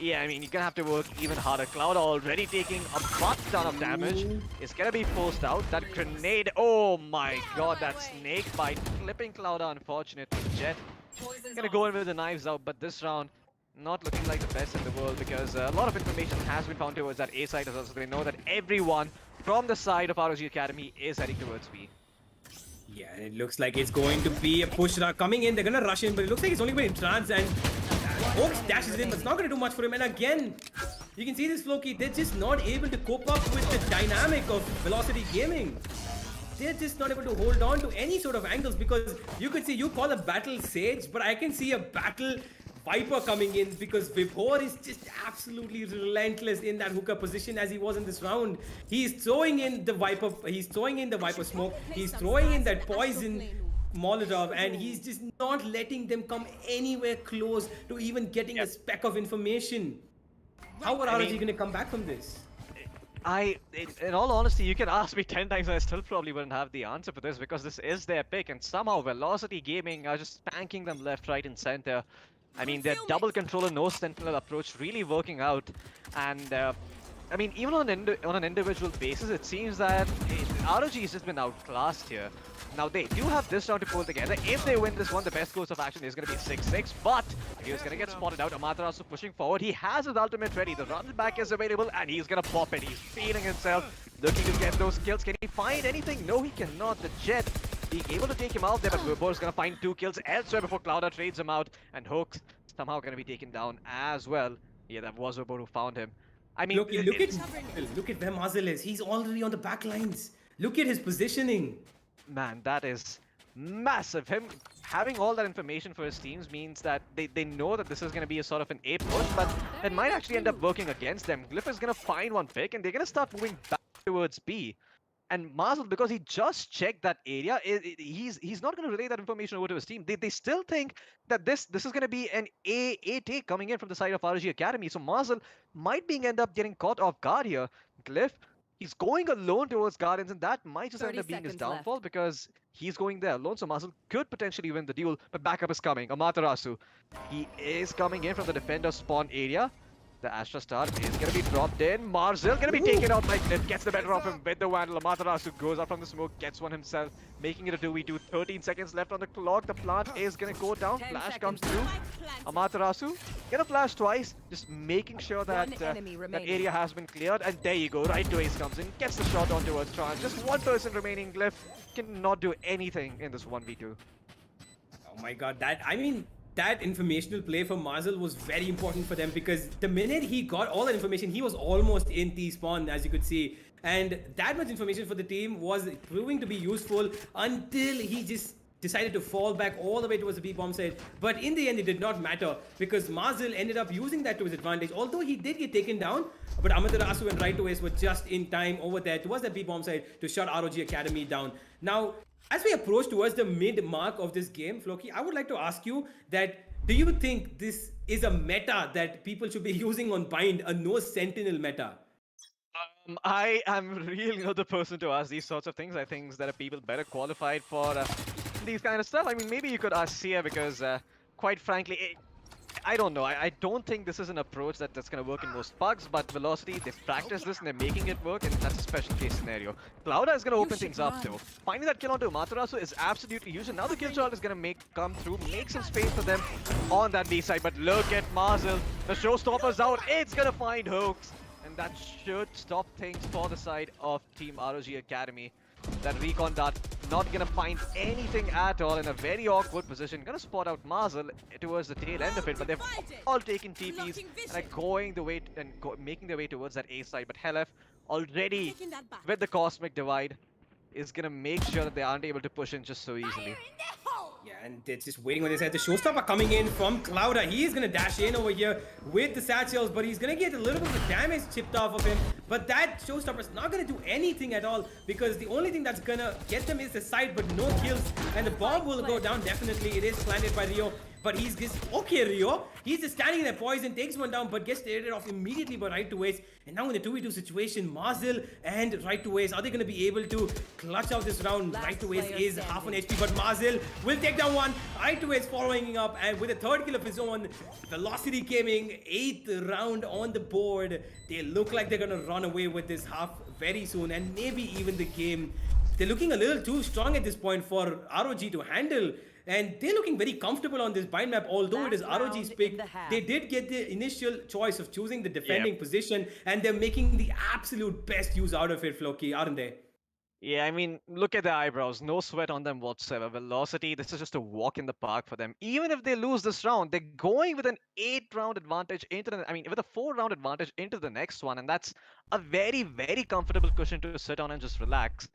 yeah, I mean, you're gonna have to work even harder. Cloud already taking a butt ton of damage. It's gonna be forced out. That grenade, oh my god, that snake bite flipping Cloud, unfortunately. Jet gonna go in with the knives out, but this round not looking like the best in the world, because a lot of information has been found towards that A side as well, so they know that everyone from the side of ROG Academy is heading towards B. Yeah, and it looks like it's going to be a push coming in. They're gonna rush in, but it looks like it's only been in Trance, and Oaks dashes in, but it's not gonna do much for him. And again, you can see this, Floki, they're just not able to cope up with the dynamic of Velocity Gaming. They're just not able to hold on to any sort of angles, because you could see, you call a battle Sage, but I can see a battle Viper coming in, because Vibhor is just absolutely relentless in that hooker position as he was in this round. He's throwing in the Viper, smoke, he's throwing in that poison Molotov, and he's just not letting them come anywhere close to even getting a speck of information. How are ROG going to come back from this? In all honesty, you can ask me 10 times and I still probably wouldn't have the answer for this, because this is their pick, and somehow Velocity Gaming are just spanking them left, right, and center. I mean, their double controller, no sentinel approach really working out, and I mean, even on an individual basis, it seems that ROG has just been outclassed here. Now, they do have this round to pull together. If they win this one, the best course of action is going to be 6-6, but he is going to get spotted out. Amaterasu pushing forward. He has his ultimate ready. The run back is available, and he's going to pop it. He's feeling himself, looking to get those kills. Can he find anything? No, he cannot. The Jet being able to take him out there, but Vibhor is going to find 2 kills elsewhere before Clouder trades him out, and Hook's somehow going to be taken down as well. Yeah, that was Vibhor who found him. I mean, look at where Muzzle is. He's already on the back lines. Look at his positioning. Man, that is massive. Him having all that information for his teams means that they know that this is going to be a sort of an A push, but it might actually end up working against them. Glyph is going to find one pick, and they're going to start moving back towards B. And Mazel, because he just checked that area, he's not going to relay that information over to his team. They still think that this is going to be an A take coming in from the side of ROG Academy. So Mazel might end up getting caught off guard here. Glyph He's going alone towards Gardens, and that might just end 30 up being his seconds left. downfall because he's going there alone. So Muzzle could potentially win the duel, but backup is coming. Amaterasu, he is coming in from the defender spawn area. The Astra Star is going to be dropped in. Marzel going to be taken out by Cliff, gets the better of him with the Vandal. Amaterasu goes out from the smoke, gets one himself, making it a 2v2. 13 seconds left on the clock. The plant is going to go down. 10 Flash seconds comes through. Amaterasu gonna flash twice, just making sure that One enemy that remaining. area has been cleared. And there you go, right to Ace comes in, gets the shot on towards Tran. Just one person remaining. Glyph cannot do anything in this 1v2. Oh my god, that informational play for Marzel was very important for them because the minute he got all that information, he was almost in T-spawn, as you could see. And that much information for the team was proving to be useful until he just decided to fall back all the way towards the B-bomb side. But in the end, it did not matter because Marzel ended up using that to his advantage. Although he did get taken down, but Amaterasu and Right to Ace were just in time over there towards the B-bomb side to shut ROG Academy down. Now, as we approach towards the mid mark of this game, Floki, I would like to ask you that do you think this is a meta that people should be using on Bind, a no sentinel meta? I am really not the person to ask these sorts of things. I think there are people better qualified for these kind of stuff. I mean, maybe you could ask Sia because, quite frankly, I don't know. I don't think this is an approach that's going to work in most pugs, but Velocity, they've practiced this and they're making it work, and that's a special case scenario. Clouda is going to open things up, though. Finding that kill onto Amaterasu is absolutely huge, and now the kill shot is going to come through, make some space for them on that B side. But look at Marzel. The showstopper's out. It's going to find Hoax, and that should stop things for the side of Team ROG Academy. That recon dart not gonna find anything at all, in a very awkward position. Gonna spot out Marzel towards the tail end of it, but they've all taken TPs and are going the way and making their way towards that A side. But Helef already with the Cosmic Divide is gonna make sure that they aren't able to push in just so easily. Yeah, and they're just waiting on this head. The showstopper coming in from Clouda. He's gonna dash in over here with the satchels, but he's gonna get a little bit of damage chipped off of him. But that showstopper is not gonna do anything at all because the only thing that's gonna get them is the side, but no kills. And the bomb will go down definitely. It is planted by Rio. But he's just okay, Rio. He's just standing there, poison, takes one down, but gets traded off immediately by Right to Ace. And now in the 2v2 situation, Marzel and Right to Ace, are they going to be able to clutch out this round? Right to Ace is half on HP, but Marzel will take down one. Right to Ace following up, and with a third kill of his own, Velocity Gaming, 8th round on the board. They look like they're going to run away with this half very soon, and maybe even the game. They're looking a little too strong at this point for ROG to handle. And they're looking very comfortable on this bind map, although it is ROG's pick. They did get the initial choice of choosing the defending position, and they're making the absolute best use out of it, Floki, aren't they? Yeah, I mean, look at the eyebrows. No sweat on them whatsoever. Velocity, this is just a walk in the park for them. Even if they lose this round, they're going with an 8-round advantage into the, with a 4-round advantage into the next one. And that's a very, very comfortable cushion to sit on and just relax.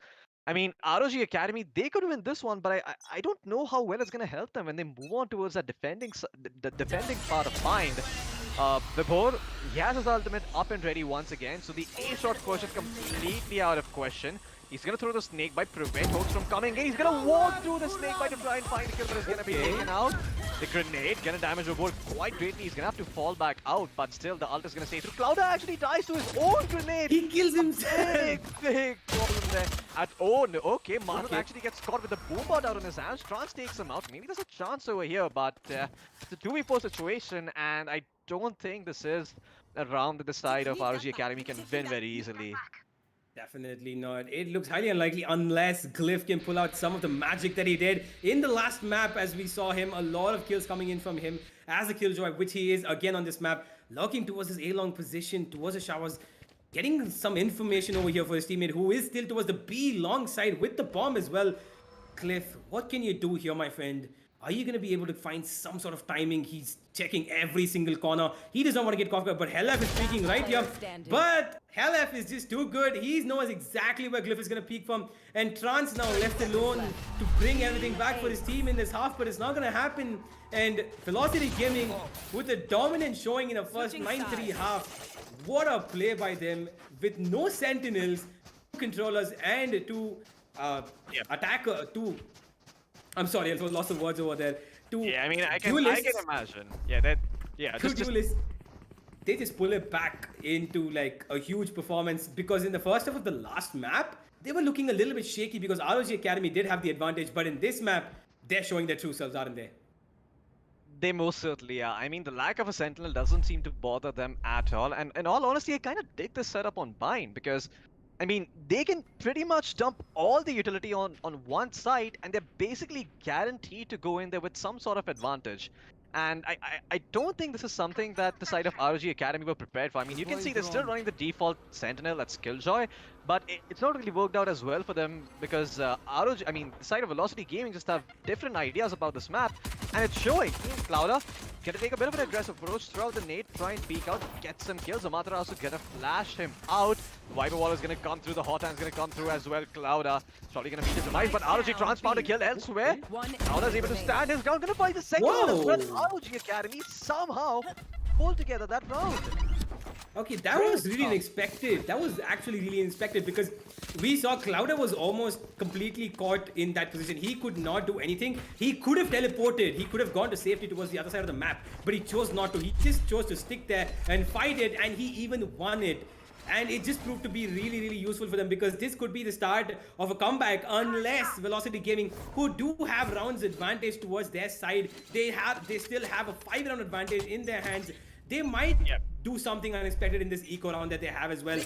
I mean, ROG Academy, they could win this one, but I don't know how well it's going to help them when they move on towards that defending part of Bind. Vibhor, he has his ultimate up and ready once again, so the A-shot push is completely out of question. He's going to throw the snake bite, prevent Hoax from coming in. He's going to walk through the snake bite to try and find the kill, but it's going to be taken out. The grenade going to damage Vibhor quite greatly. He's going to have to fall back out, but still the ult is going to stay through. Clouda actually dies to his own grenade. He kills himself. Big problem there. Oh no, okay, Marvel actually gets caught with the boombot out on his hands. Trance takes him out. Maybe there's a chance over here, but it's a 2v4 situation, and I don't think this is a round that the side of ROG Academy can win very easily. Definitely not. It looks highly unlikely unless Glyph can pull out some of the magic that he did in the last map. As we saw him, a lot of kills coming in from him as a killjoy, which he is again on this map, locking towards his A-long position, towards the showers, getting some information over here for his teammate who is still towards the B-long side with the bomb as well. Glyph, what can you do here, my friend? Are you going to be able to find some sort of timing? He's checking every single corner. He does not want to get caught, but Helef is peeking right here. But Helef is just too good. He knows exactly where Glyph is going to peek from. And Trance now left alone to bring everything back for his team in this half, but it's not going to happen. And Velocity Gaming with a dominant showing in the first 9-3 half. What a play by them with no sentinels, 2 controllers, and 2 attacker, 2. I'm sorry, I lost the words over there. Yeah, I mean, I can imagine. Yeah, that. Yeah, just they just pull it back into like a huge performance, because in the first half of the last map, they were looking a little bit shaky because ROG Academy did have the advantage, but in this map, they're showing their true selves, aren't they? They most certainly are. I mean, the lack of a sentinel doesn't seem to bother them at all. And in all honesty, I kind of dig this setup on Bind because, I mean, they can pretty much dump all the utility on one side, and they're basically guaranteed to go in there with some sort of advantage. And I don't think this is something that the side of ROG Academy were prepared for. I mean, you can see they're still running the default Sentinel at Skilljoy, but it's not really worked out as well for them because ROG, I mean, the side of Velocity Gaming just have different ideas about this map, and it's showing. Clouder gonna take a bit of an aggressive approach, throw out the nade, try and peek out, get some kills. Amaterasu gonna flash him out. The Viper Wall is gonna come through, the Hot Hand's gonna come through as well. Clouder probably gonna beat his demise, but ROG found a kill elsewhere. Clouder's able to stand his ground, gonna find the second one as well. ROG Academy somehow pulled together that round. Okay, that was really unexpected. That was actually really unexpected because we saw Clouder was almost completely caught in that position. He could not do anything. He could have teleported. He could have gone to safety towards the other side of the map, but he chose not to. He just chose to stick there and fight it, and he even won it. And it just proved to be really, really useful for them because this could be the start of a comeback unless Velocity Gaming, who do have rounds advantage towards their side, they still have a 5-round advantage in their hands. They might do something unexpected in this eco round that they have as well.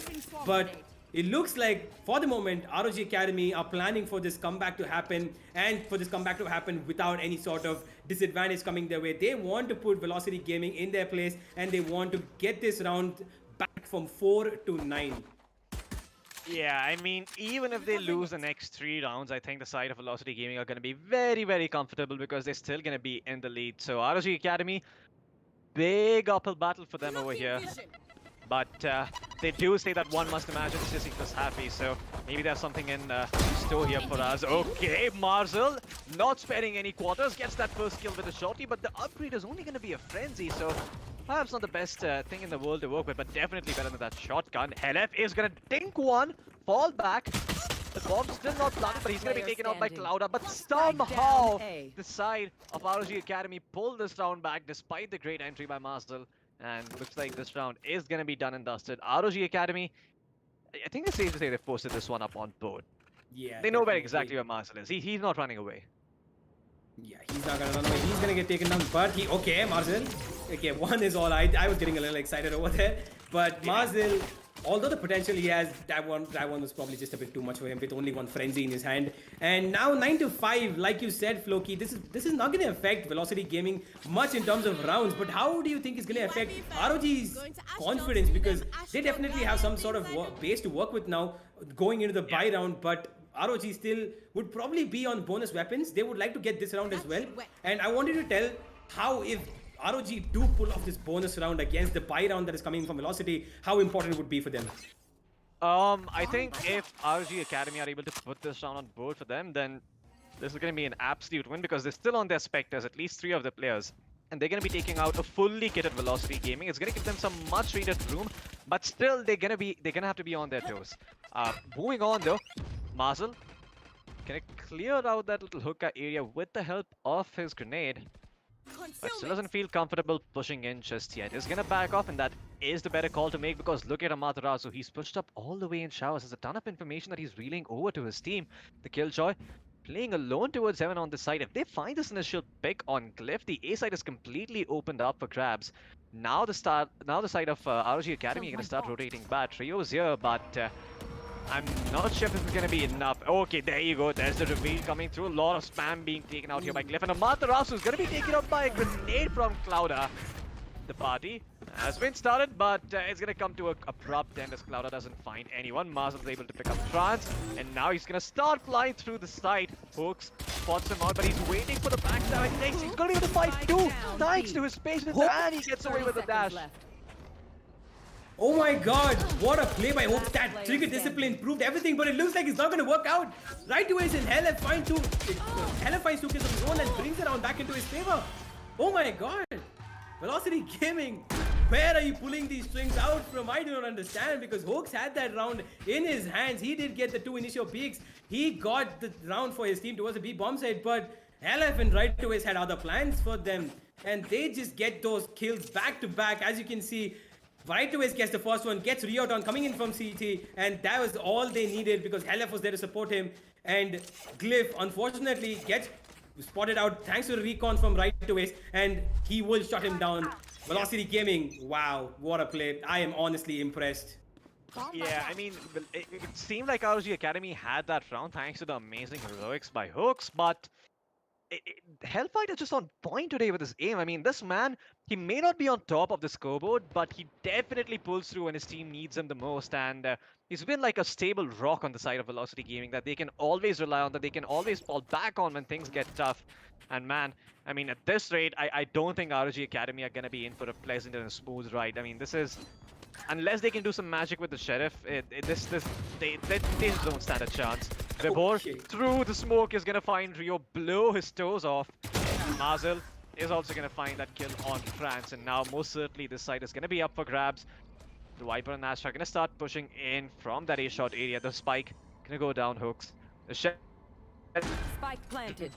But it looks like, for the moment, ROG Academy are planning for this comeback to happen, and for this comeback to happen without any sort of disadvantage coming their way. They want to put Velocity Gaming in their place, and they want to get this round back from 4 to 9. Yeah, I mean, even if they lose the next 3 rounds, I think the side of Velocity Gaming are going to be very, very comfortable because they're still going to be in the lead. So ROG Academy, big uphill battle for them over here. But they do say that one must imagine Sissy was happy, so maybe there's something in store here for us. Okay, Marzel, not sparing any quarters, gets that first kill with a shorty, but the upgrade is only going to be a frenzy, so perhaps not the best thing in the world to work with, but definitely better than that shotgun. Helef is going to dink one, fall back. The bomb's still not planted, but he's going to be taken out by Clouder. But somehow, the side of ROG Academy pulled this round back despite the great entry by Marzel. And looks like this round is going to be done and dusted. ROG Academy, I think it's safe to say they've posted this one up on board. Yeah, they know where exactly where Marcel is. He's not running away. Yeah, he's not gonna run away. He's gonna get taken down. But okay, Marcel. Okay, one is all right. I was getting a little excited over there. But Marcel, although the potential he has, that one was probably just a bit too much for him with only one frenzy in his hand. And now 9-5, like you said, Floki, this is not gonna affect Velocity Gaming much in terms of rounds. But how do you think it's gonna affect ROG's confidence? Because they definitely have some sort of base to work with now going into the bye round. But ROG still would probably be on bonus weapons. They would like to get this round as well. And I wanted to tell how, if ROG do pull off this bonus round against the bye round that is coming from Velocity, how important it would be for them. I think if ROG Academy are able to put this round on board for them, then this is going to be an absolute win because they're still on their Spectres, at least 3 of the players. And they're going to be taking out a fully kitted Velocity Gaming. It's going to give them some much needed room, but still they're going to have to be on their toes. Moving on though, Marzel can clear out that little hookah area with the help of his grenade. But still doesn't feel comfortable pushing in just yet. He's gonna back off, and that is the better call to make because look at Amaterasu. He's pushed up all the way in showers. There's a ton of information that he's reeling over to his team. The Killjoy playing alone towards Heaven on the side. If they find this initial pick on Glyph, the A side is completely opened up for grabs. Now the side of ROG Academy are gonna start rotating back. Trio's here, but I'm not sure if this is going to be enough. Okay, there you go. There's the reveal coming through. A lot of spam being taken out here by Glyph. And Amaterasu is going to be taken out by a grenade from Clouder. The party has been started, but it's going to come to an abrupt end as Clouder doesn't find anyone. Marzel is able to pick up Trance. And now he's going to start flying through the side. Hooks spots him out, but he's waiting for the backstab. He's going to be able to fight too. Thanks to his patience, and he gets away with the dash. Oh my god, what a play by Hooks. That trigger discipline proved everything, but it looks like it's not going to work out. Right away, since Helef finds 2 kills of his own and brings the round back into his favor. Oh my god. Velocity Gaming, where are you pulling these strings out from? I do not understand, because Hooks had that round in his hands. He did get the 2 initial peaks. He got the round for his team towards the B bomb side, but Helef and Right Away had other plans for them. And they just get those kills back to back. As you can see, Right away gets the first one, gets Rio down, coming in from CT, and that was all they needed because Helef was there to support him. And Glyph, unfortunately, gets spotted out thanks to the recon from right away, and he will shut him down. Velocity Gaming, wow, what a play. I am honestly impressed. Yeah, I mean, it seemed like ROG Academy had that round thanks to the amazing heroics by Hooks, but Hellfighter just on point today with his aim. I mean, this man, he may not be on top of the scoreboard, but he definitely pulls through when his team needs him the most, and he's been like a stable rock on the side of Velocity Gaming that they can always rely on, that they can always fall back on when things get tough. And man, I mean, at this rate, I don't think ROG Academy are going to be in for a pleasant and a smooth ride. I mean, this is... Unless they can do some magic with the Sheriff, they just don't stand a chance. Vibor, Okay. through the smoke, is gonna find Rio, blow his toes off. Mazel is also gonna find that kill on France, and now most certainly this side is gonna be up for grabs. The Viper and Nash are gonna start pushing in from that A-shot area. The spike gonna go down Hooks. The Sheriff, Spike planted.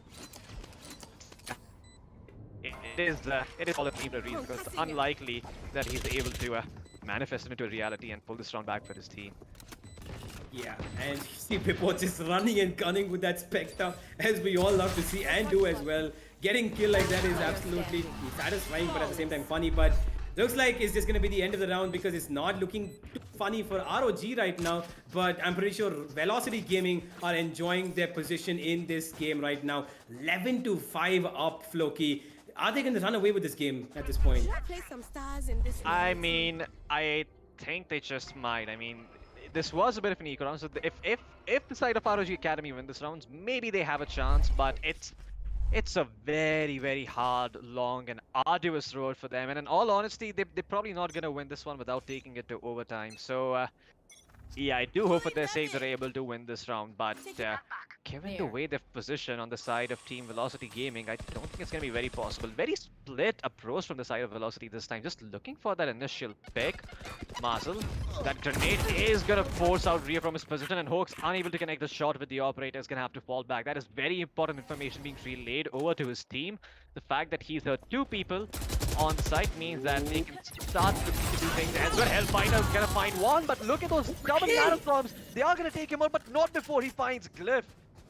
it is all a team reason because it's unlikely that he's able to manifest it into reality and pull this round back for his team. Yeah, and you see Pippo just running and gunning with that Spectre, as we all love to see and do as well. Getting killed like that is absolutely satisfying, but at the same time funny. But looks like it's just going to be the end of the round because it's not looking too funny for ROG right now. But I'm pretty sure Velocity Gaming are enjoying their position in this game right now. 11-5 up, Floki. Are they going to run away with this game at this point? I mean, I think they just might. I mean, this was a bit of an eco round, so if the side of ROG Academy win this round, maybe they have a chance, but it's a very, very hard, long, and arduous road for them. And in all honesty, they're probably not going to win this one without taking it to overtime. So, yeah, I do hope for their sake they're able to win this round, but given the way they've positioned on the side of Team Velocity Gaming, I don't think it's going to be very possible. Very split approach from the side of Velocity this time, just looking for that initial pick. Mazel, that grenade is going to force out Rio from his position, and Hawks, unable to connect the shot with the operator, is going to have to fall back. That is very important information being relayed over to his team. The fact that he's hurt 2 people on site means that they can start to do things. And so Hellfighter is gonna find one, but look at those double marathons. They are gonna take him out, but not before he finds Glyph.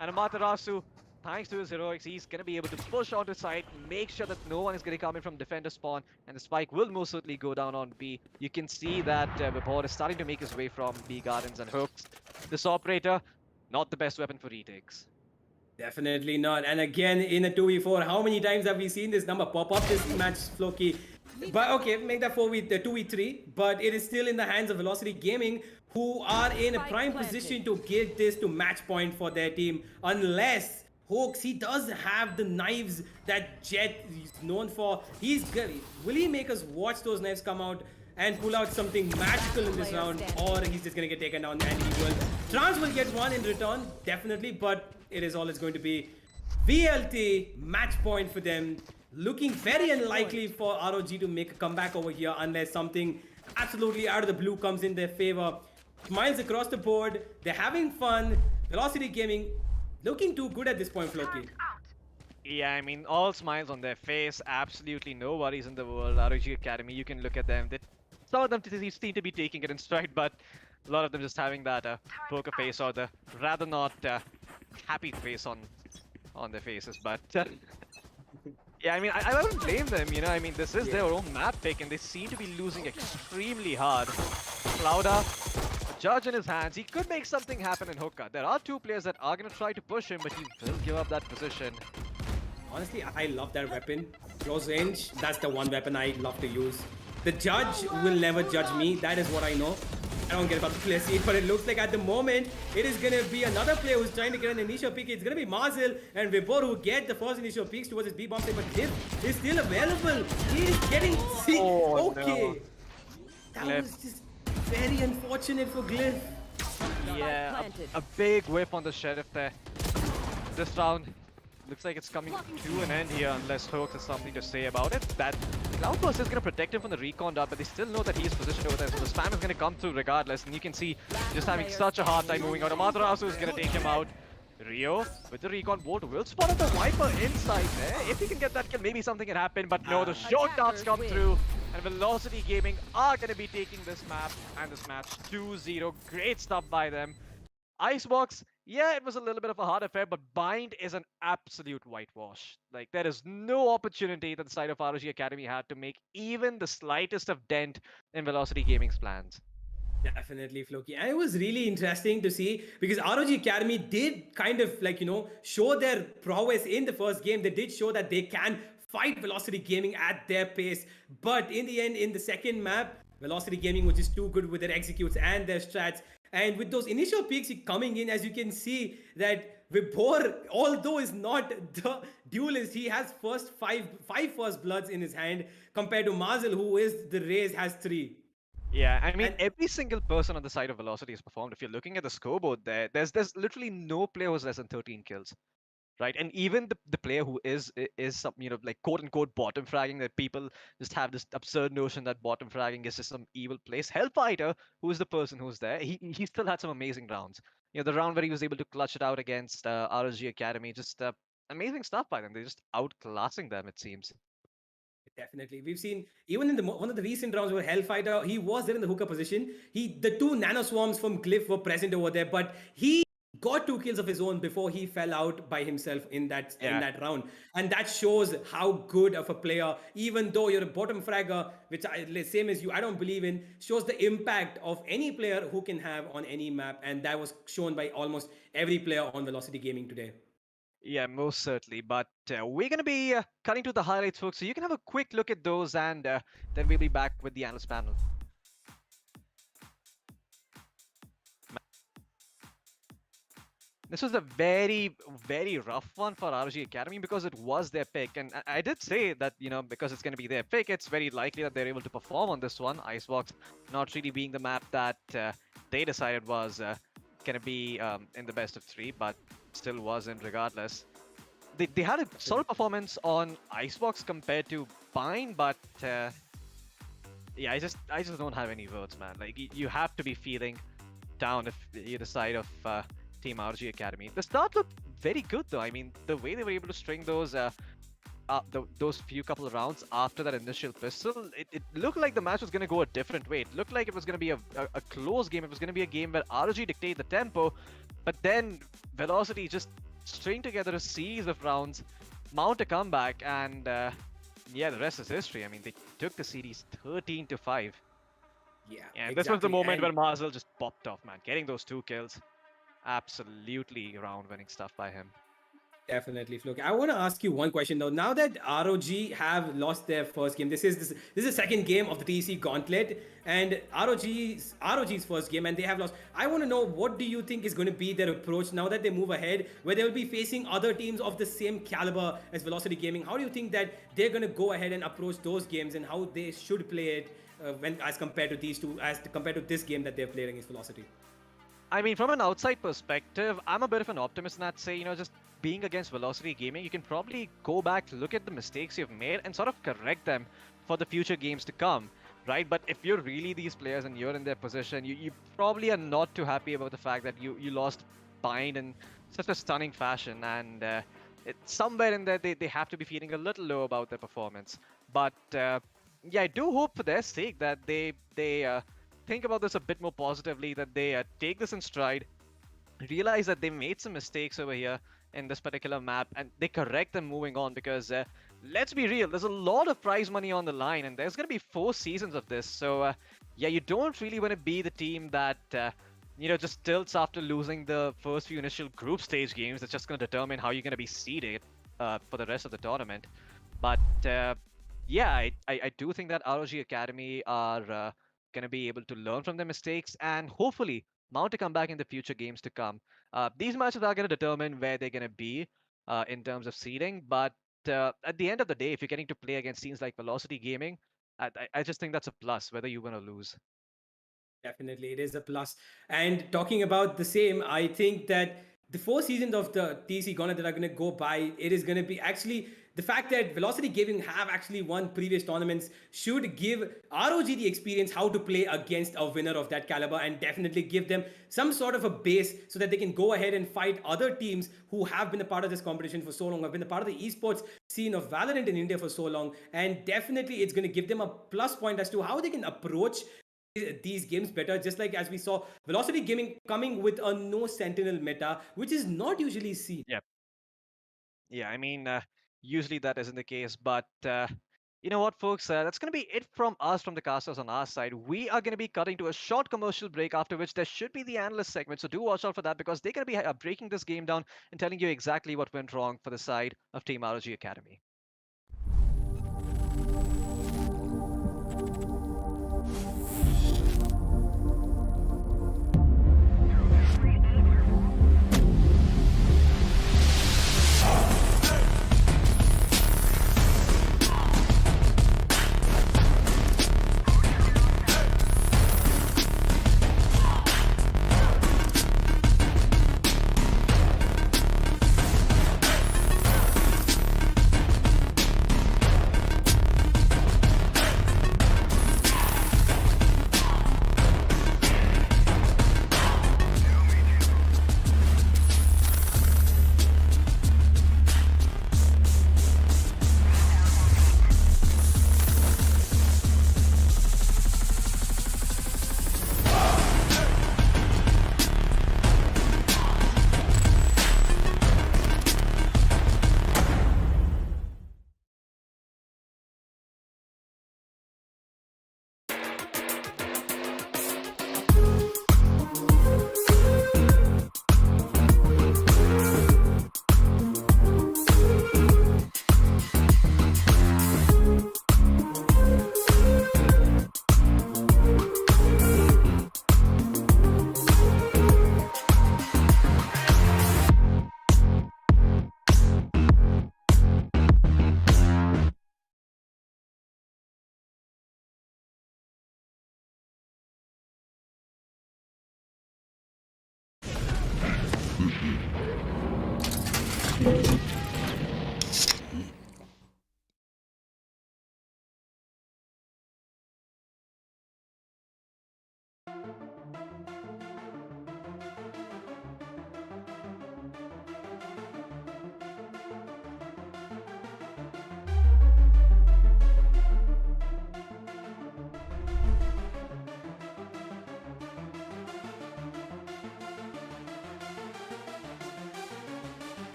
And Amaterasu, thanks to his heroics, he's gonna be able to push onto site, make sure that no one is gonna come in from defender spawn, and the spike will most certainly go down on B. You can see that Vibor is starting to make his way from B Gardens and Hooks. This operator, not the best weapon for retakes. Definitely not. And again, in a 2v4, how many times have we seen this number pop up this match, Floki? But okay, make that 2v3, but it is still in the hands of Velocity Gaming, who are in a prime position to get this to match point for their team, unless Hawks, he does have the knives that Jet is known for. He's good. Will he make us watch those knives come out and pull out something magical in this round, or he's just gonna get taken down and he will. Trans will get one in return, definitely, but it is all it's going to be. VLT, match point for them. Looking very unlikely for ROG to make a comeback over here unless something absolutely out of the blue comes in their favor. Smiles across the board. They're having fun. Velocity Gaming looking too good at this point, Floki. Yeah, I mean, all smiles on their face. Absolutely no worries in the world. ROG Academy, you can look at them. Some of them seem to be taking it in stride, but a lot of them just having that poker face or the rather not happy face on their faces. But yeah, I mean, I wouldn't blame them, you know. I mean, this is their own map pick, and they seem to be losing extremely hard. Clouda, Judge in his hands, he could make something happen in Hookah. There are 2 players that are going to try to push him, but he will give up that position. Honestly, I love that weapon. Close range, that's the one weapon I love to use. The Judge will never judge me, that is what I know. I don't get about the player seed, but it looks like at the moment, it is going to be another player who's trying to get an initial pick. It's going to be Mazel and Vibor who get the first initial picks towards his B-bomb side, but Glyph is still available. He is getting sick. Oh, okay. no. That Glyph. was just very unfortunate for Glyph. Yeah, a big whip on the Sheriff there. This round looks like it's coming to an end here unless Hawks has something to say about it. That Cloudburst is going to protect him from the recon dart, but they still know that he is positioned over there, so the spam is going to come through regardless, and you can see just having such a hard time moving out. Amaterasu is going to take him out. Rio with the recon bolt will spot the Viper inside there. If he can get that kill, maybe something can happen, but no, the short darts come through. And Velocity Gaming are going to be taking this map and this match 2-0. Great stuff by them. Icebox, yeah, it was a little bit of a hard affair, but Bind is an absolute whitewash. Like, there is no opportunity that the side of ROG Academy had to make even the slightest of dent in Velocity Gaming's plans. Definitely, Floki. And it was really interesting to see because ROG Academy did kind of show their prowess in the first game. They did show that they can fight Velocity Gaming at their pace. But in the end, in the second map, Velocity Gaming was just too good with their executes and their strats. And with those initial peaks coming in, as you can see, that Vibhor, although is not the duelist, he has five first bloods in his hand compared to Mazel, who is the Raze, has 3. Yeah, I mean, And every single person on the side of Velocity has performed. If you're looking at the scoreboard there's literally no player who's less than 13 kills. Right, and even the player who is some, like quote unquote bottom fragging, that people just have this absurd notion that bottom fragging is just some evil place. Hellfighter, who is the person who's there, he still had some amazing rounds. The round where he was able to clutch it out against ROG Academy, just amazing stuff by them. They're just outclassing them, it seems. Definitely, we've seen even in one of the recent rounds where Hellfighter, he was there in the hooker position. The 2 nano swarms from Glyph were present over there, but he got 2 kills of his own before he fell out by himself in that round, and that shows how good of a player. Even though you're a bottom fragger, which same as you, I don't believe in, shows the impact of any player who can have on any map, and that was shown by almost every player on Velocity Gaming today. Yeah, most certainly. But we're going to be cutting to the highlights, folks. So you can have a quick look at those, and then we'll be back with the analyst panel. This was a very, very rough one for ROG Academy because it was their pick. And I did say that, because it's going to be their pick, it's very likely that they're able to perform on this one. Icebox not really being the map that they decided was going to be in the best of 3, but still wasn't regardless. They had a solid performance on Icebox compared to Bind, but yeah, I just don't have any words, man. Like, you have to be feeling down if you're the side of Team ROG Academy. The start looked very good, though. I mean, the way they were able to string those few couple of rounds after that initial pistol, it looked like the match was going to go a different way. It looked like it was going to be a close game. It was going to be a game where ROG dictated the tempo, but then Velocity just string together a series of rounds, mount a comeback, and yeah, the rest is history. I mean, they took the series 13-5. Yeah, and this was the moment where Mazel just popped off, man. Getting those 2 kills, absolutely round-winning stuff by him. Definitely, Floki. I want to ask you one question though. Now that ROG have lost their first game, this is the second game of the TEC Gauntlet, and ROG's first game, and they have lost. I want to know, what do you think is going to be their approach now that they move ahead, where they will be facing other teams of the same caliber as Velocity Gaming? How do you think that they're going to go ahead and approach those games, and how they should play it as compared to these two, as compared to this game that they're playing against Velocity? I mean, from an outside perspective, I'm a bit of an optimist in that, say, just being against Velocity Gaming, you can probably go back, look at the mistakes you've made, and sort of correct them for the future games to come, right? But if you're really these players and you're in their position, you probably are not too happy about the fact that you lost Bind in such a stunning fashion, and somewhere in there they have to be feeling a little low about their performance. But yeah, I do hope for their sake that they think about this a bit more positively, that they take this in stride, realize that they made some mistakes over here in this particular map, and they correct them moving on, because let's be real, there's a lot of prize money on the line, and there's going to be 4 seasons of this. So yeah, you don't really want to be the team that just tilts after losing the first few initial group stage games. That's just going to determine how you're going to be seeded for the rest of the tournament. But yeah, I do think that ROG Academy are going to be able to learn from their mistakes and hopefully mount to come back in the future games to come. These matches are going to determine where they're going to be in terms of seeding, but at the end of the day, if you're getting to play against teams like Velocity Gaming, I just think that's a plus, whether you win or lose. Definitely, it is a plus. And talking about the same, I think that the 4 seasons of the TEC Gauntlet that are going to go by, it is going to be actually the fact that Velocity Gaming have actually won previous tournaments should give ROG the experience how to play against a winner of that caliber, and definitely give them some sort of a base so that they can go ahead and fight other teams who have been a part of this competition for so long, have been a part of the esports scene of Valorant in India for so long, and definitely it's going to give them a plus point as to how they can approach these games better, just like as we saw Velocity Gaming coming with a no Sentinel meta, which is not usually seen. Yeah, I mean, usually that isn't the case, but you know what, folks? That's going to be it from us, from the casters on our side. We are going to be cutting to a short commercial break, after which there should be the analyst segment. So do watch out for that, because they're going to be breaking this game down and telling you exactly what went wrong for the side of Team ROG Academy.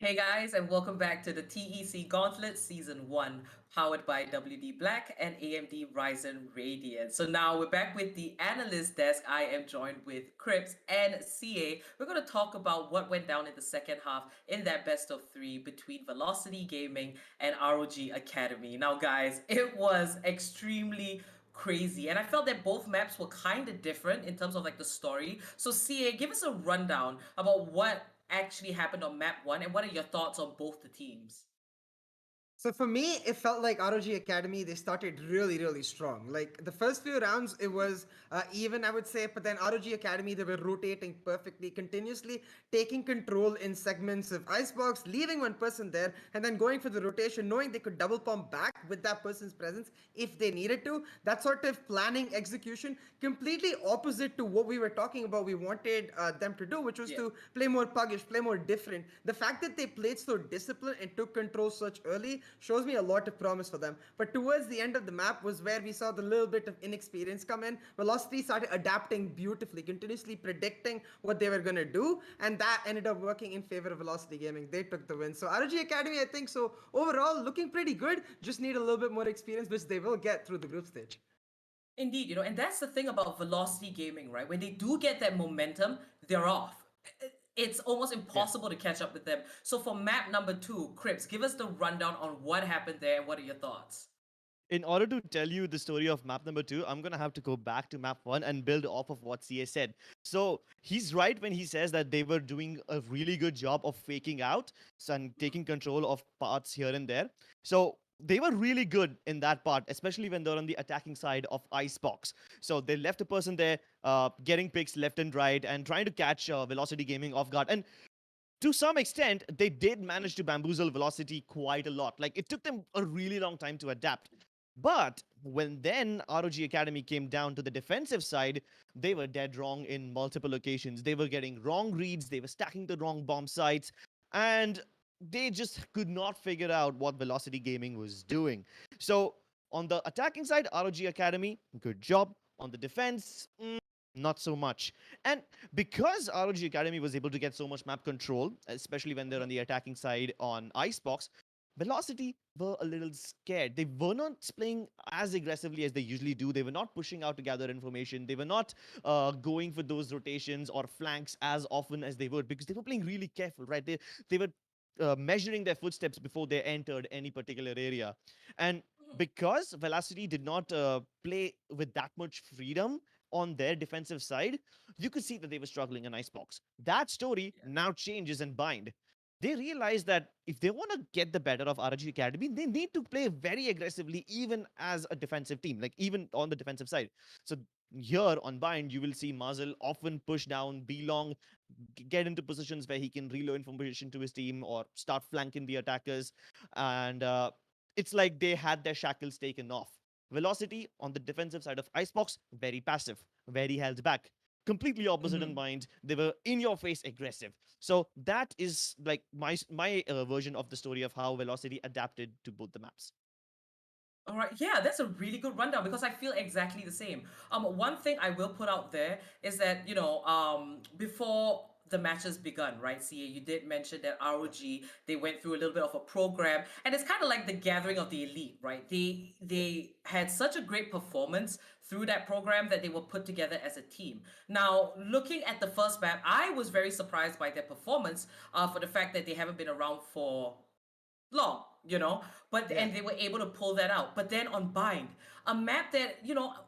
Hey guys, and welcome back to the TEC Gauntlet Season 1, powered by WD Black and AMD Ryzen Radeon. So now we're back with the analyst desk. I am joined with Crips and CA. We're going to talk about what went down in the second half in that best of 3 between Velocity Gaming and ROG Academy. Now guys, it was extremely crazy, and I felt that both maps were kind of different in terms of like the story. So CA, give us a rundown about what actually happened on map 1 and what are your thoughts on both the teams? So for me, it felt like ROG Academy, they started really, really strong. Like the first few rounds, it was even, I would say, but then ROG Academy, they were rotating perfectly, continuously taking control in segments of Icebox, leaving one person there, and then going for the rotation, knowing they could double pump back with that person's presence if they needed to. That sort of planning, execution, completely opposite to what we were talking about we wanted them to do, which was to play more puggish, play more different. The fact that they played so disciplined and took control such early shows me a lot of promise for them. But towards the end of the map was where we saw the little bit of inexperience come in. Velocity started adapting beautifully, continuously predicting what they were going to do, and that ended up working in favor of Velocity Gaming. They took the win. So ROG Academy, I think, so overall looking pretty good. Just need a little bit more experience, which they will get through the group stage. Indeed, and that's the thing about Velocity Gaming, right? When they do get that momentum, they're off. It's almost Yeah. impossible to catch up with them. So for map number 2, Crips, give us the rundown on what happened there and what are your thoughts? In order to tell you the story of map number 2, I'm going to have to go back to map 1 and build off of what CA said. So he's right when he says that they were doing a really good job of faking out and taking control of parts here and there. So they were really good in that part, especially when they're on the attacking side of Icebox. So they left a person there, getting picks left and right and trying to catch Velocity Gaming off guard. And to some extent, they did manage to bamboozle Velocity quite a lot. Like, it took them a really long time to adapt. But when then ROG Academy came down to the defensive side, they were dead wrong in multiple occasions. They were getting wrong reads, they were stacking the wrong bomb sites, and they just could not figure out what Velocity Gaming was doing. So, on the attacking side, ROG Academy, good job. On the defense, not so much. And because ROG Academy was able to get so much map control, especially when they're on the attacking side on Icebox, Velocity were a little scared. They were not playing as aggressively as they usually do. They were not pushing out to gather information. They were not going for those rotations or flanks as often as they would because they were playing really careful, right? They were measuring their footsteps before they entered any particular area. And because Velocity did not play with that much freedom on their defensive side, you could see that they were struggling in Icebox. That story now changes in Bind. They realize that if they want to get the better of ROG Academy, they need to play very aggressively, even as a defensive team, like even on the defensive side. So here on Bind, you will see Mazel often push down, be long, get into positions where he can reload information to his team or start flanking the attackers. And it's like they had their shackles taken off. Velocity on the defensive side of Icebox, very passive, very held back. Completely opposite in mind. They were in your face aggressive. So that is like my version of the story of how Velocity adapted to both the maps. All right, yeah, that's a really good rundown because I feel exactly the same. One thing I will put out there is that before the matches begun, right? CA, you did mention that ROG they went through a little bit of a program, and it's kind of like the gathering of the elite, right? They had such a great performance through that program that they were put together as a team. Now, looking at the first map, I was very surprised by their performance for the fact that they haven't been around for long, but and they were able to pull that out. But then on Bind, a map that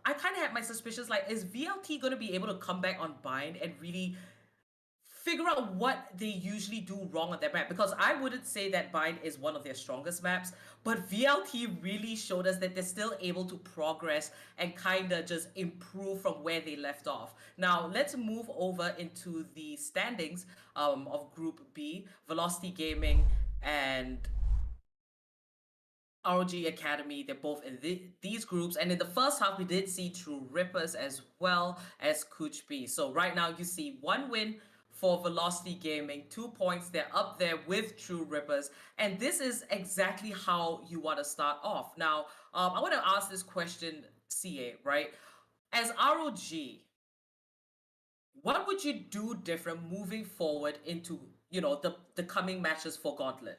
I kind of had my suspicions, like, is VLT going to be able to come back on Bind and really figure out what they usually do wrong on that map? Because I wouldn't say that Bind is one of their strongest maps, but VLT really showed us that they're still able to progress and kind of just improve from where they left off. Now let's move over into the standings of Group B. Velocity Gaming and ROG Academy, they're both in these groups. And in the first half, we did see True Rippers as well as Kuch B. So right now, you see 1 win for Velocity Gaming, 2 points. They're up there with True Rippers. And this is exactly how you want to start off. Now, I want to ask this question, CA, right? As ROG, what would you do different moving forward into, the coming matches for Gauntlet?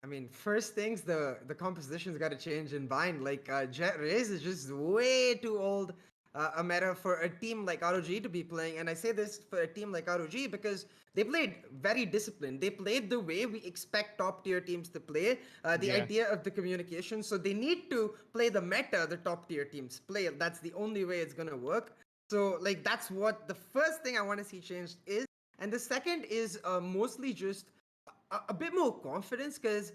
I mean, first things, the composition's got to change in Bind. Like, Jet Race is just way too old a meta for a team like ROG to be playing. And I say this for a team like ROG because they played very disciplined. They played the way we expect top tier teams to play, the idea of the communication. So they need to play the meta the top tier teams play. That's the only way it's going to work. So, like, that's what the first thing I want to see changed is. And the second is mostly just a bit more confidence because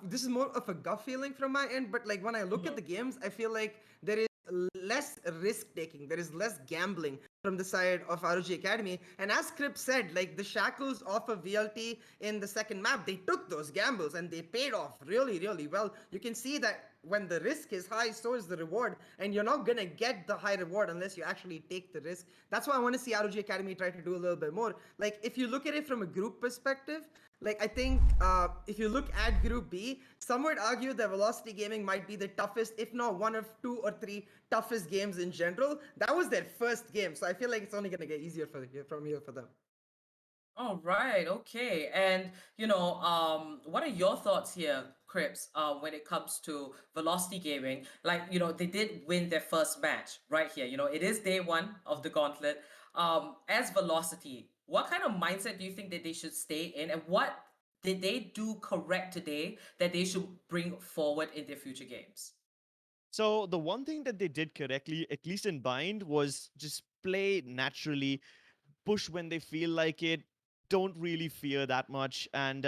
this is more of a gut feeling from my end. But like when I look at the games, I feel like there is less risk taking, there is less gambling from the side of ROG Academy. And as Crip said, like the shackles off of VLT in the second map, they took those gambles and they paid off really, really well. You can see that when the risk is high, so is the reward, and you're not gonna get the high reward unless you actually take the risk. That's why I want to see ROG Academy try to do a little bit more. Like if you look at it from a group perspective, like I think if you look at Group B, some would argue that Velocity Gaming might be the toughest, if not one of 2 or 3 toughest games in general. That was their first game, so I feel like it's only gonna get easier from here for them. All right, okay. And what are your thoughts here, Crips, when it comes to Velocity Gaming, like, they did win their first match right here. It is day one of the gauntlet. As Velocity, what kind of mindset do you think that they should stay in, and what did they do correct today that they should bring forward in their future games? So the one thing that they did correctly, at least in Bind, was just play naturally, push when they feel like it, don't really fear that much, and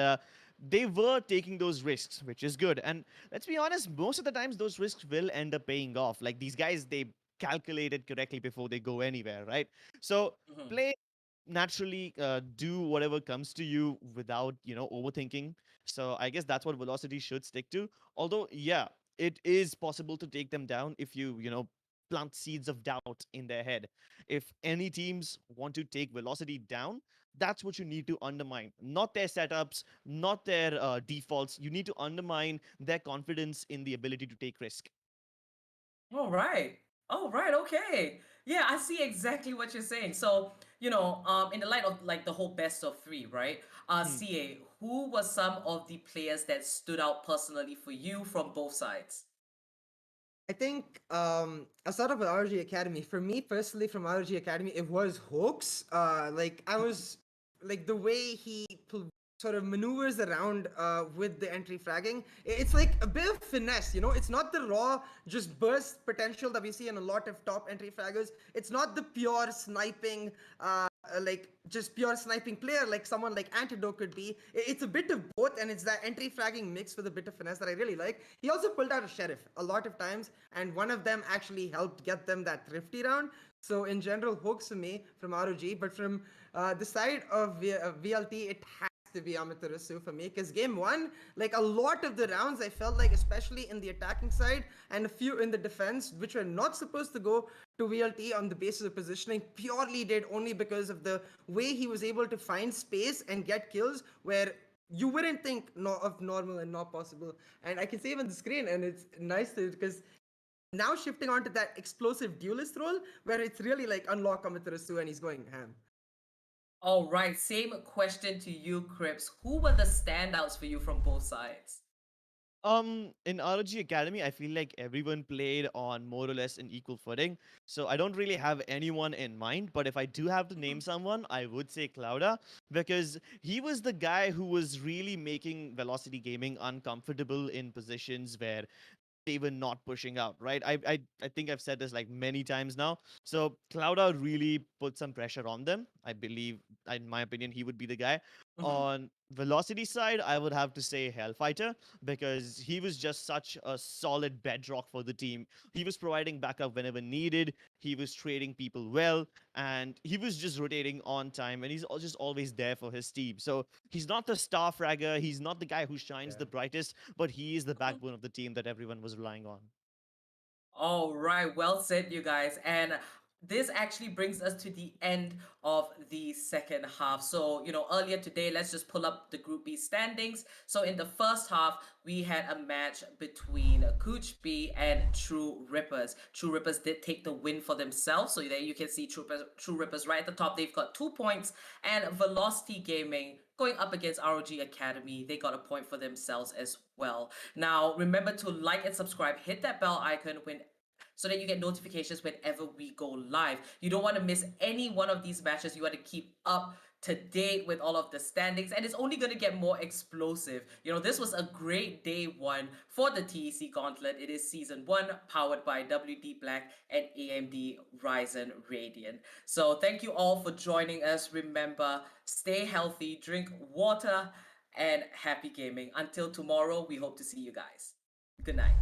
they were taking those risks, which is good. And let's be honest, most of the times those risks will end up paying off. Like these guys, they calculated correctly before they go anywhere, right? So Mhm. play naturally, do whatever comes to you without overthinking. So I guess that's what Velocity should stick to. Although yeah, it is possible to take them down if you plant seeds of doubt in their head. If any teams want to take Velocity down, that's what you need to undermine. Not their setups, not their defaults. You need to undermine their confidence in the ability to take risk. All right. All right. Okay. Yeah, I see exactly what you're saying. So, in the light of like the whole best of three, right? Hmm. CA, who were some of the players that stood out personally for you from both sides? I think I'll start off with ROG Academy. For me personally, from ROG Academy, it was Hoax. Like I was like the way he sort of maneuvers around with the entry fragging. It's like a bit of finesse, It's not the raw just burst potential that we see in a lot of top entry fraggers. It's not the pure sniping. Like just pure sniping player like someone like Antidote could be. It's a bit of both, and it's that entry fragging mix with a bit of finesse that I really like. He also pulled out a sheriff a lot of times, and one of them actually helped get them that thrifty round. So in general, hooks for me from ROG, but from the side of VLT, it has to be Amaterasu for me, because game one, like a lot of the rounds, I felt like, especially in the attacking side and a few in the defense, which were not supposed to go to VLT on the basis of positioning, purely did only because of the way he was able to find space and get kills where you wouldn't think of normal and not possible. And I can see him on the screen, and it's nice to, because now shifting onto that explosive duelist role where it's really like unlock Amaterasu and he's going ham. All right. Same question to you, Crips. Who were the standouts for you from both sides? In ROG Academy, I feel like everyone played on more or less an equal footing. So I don't really have anyone in mind, but if I do have to name someone, I would say Clouda, because he was the guy who was really making Velocity Gaming uncomfortable in positions where they were not pushing out, right? I think I've said this like many times now. So Clouda really put some pressure on them. I believe, in my opinion, he would be the guy. Mhm. On Velocity side, I would have to say Hellfighter, because he was just such a solid bedrock for the team. He was providing backup whenever needed. He was trading people well, and he was just rotating on time, and he's just always there for his team. So he's not the star fragger. He's not the guy who shines Yeah. the brightest, but he is the backbone of the team that everyone was relying on. All right, well said, you guys. And this actually brings us to the end of the second half. So, earlier today, let's just pull up the Group B standings. So, in the first half, we had a match between Cooch B and True Rippers. True Rippers did take the win for themselves. So, there you can see True Rippers right at the top. They've got 2 points. And Velocity Gaming going up against ROG Academy, they got a point for themselves as well. Now, remember to like and subscribe, hit that bell icon so that you get notifications whenever we go live. You don't want to miss any one of these matches. You want to keep up to date with all of the standings, and it's only going to get more explosive. This was a great day one for the TEC Gauntlet. It is season 1, powered by WD Black and AMD Ryzen Radeon. So thank you all for joining us. Remember, stay healthy, drink water, and happy gaming. Until tomorrow, we hope to see you guys. Good night.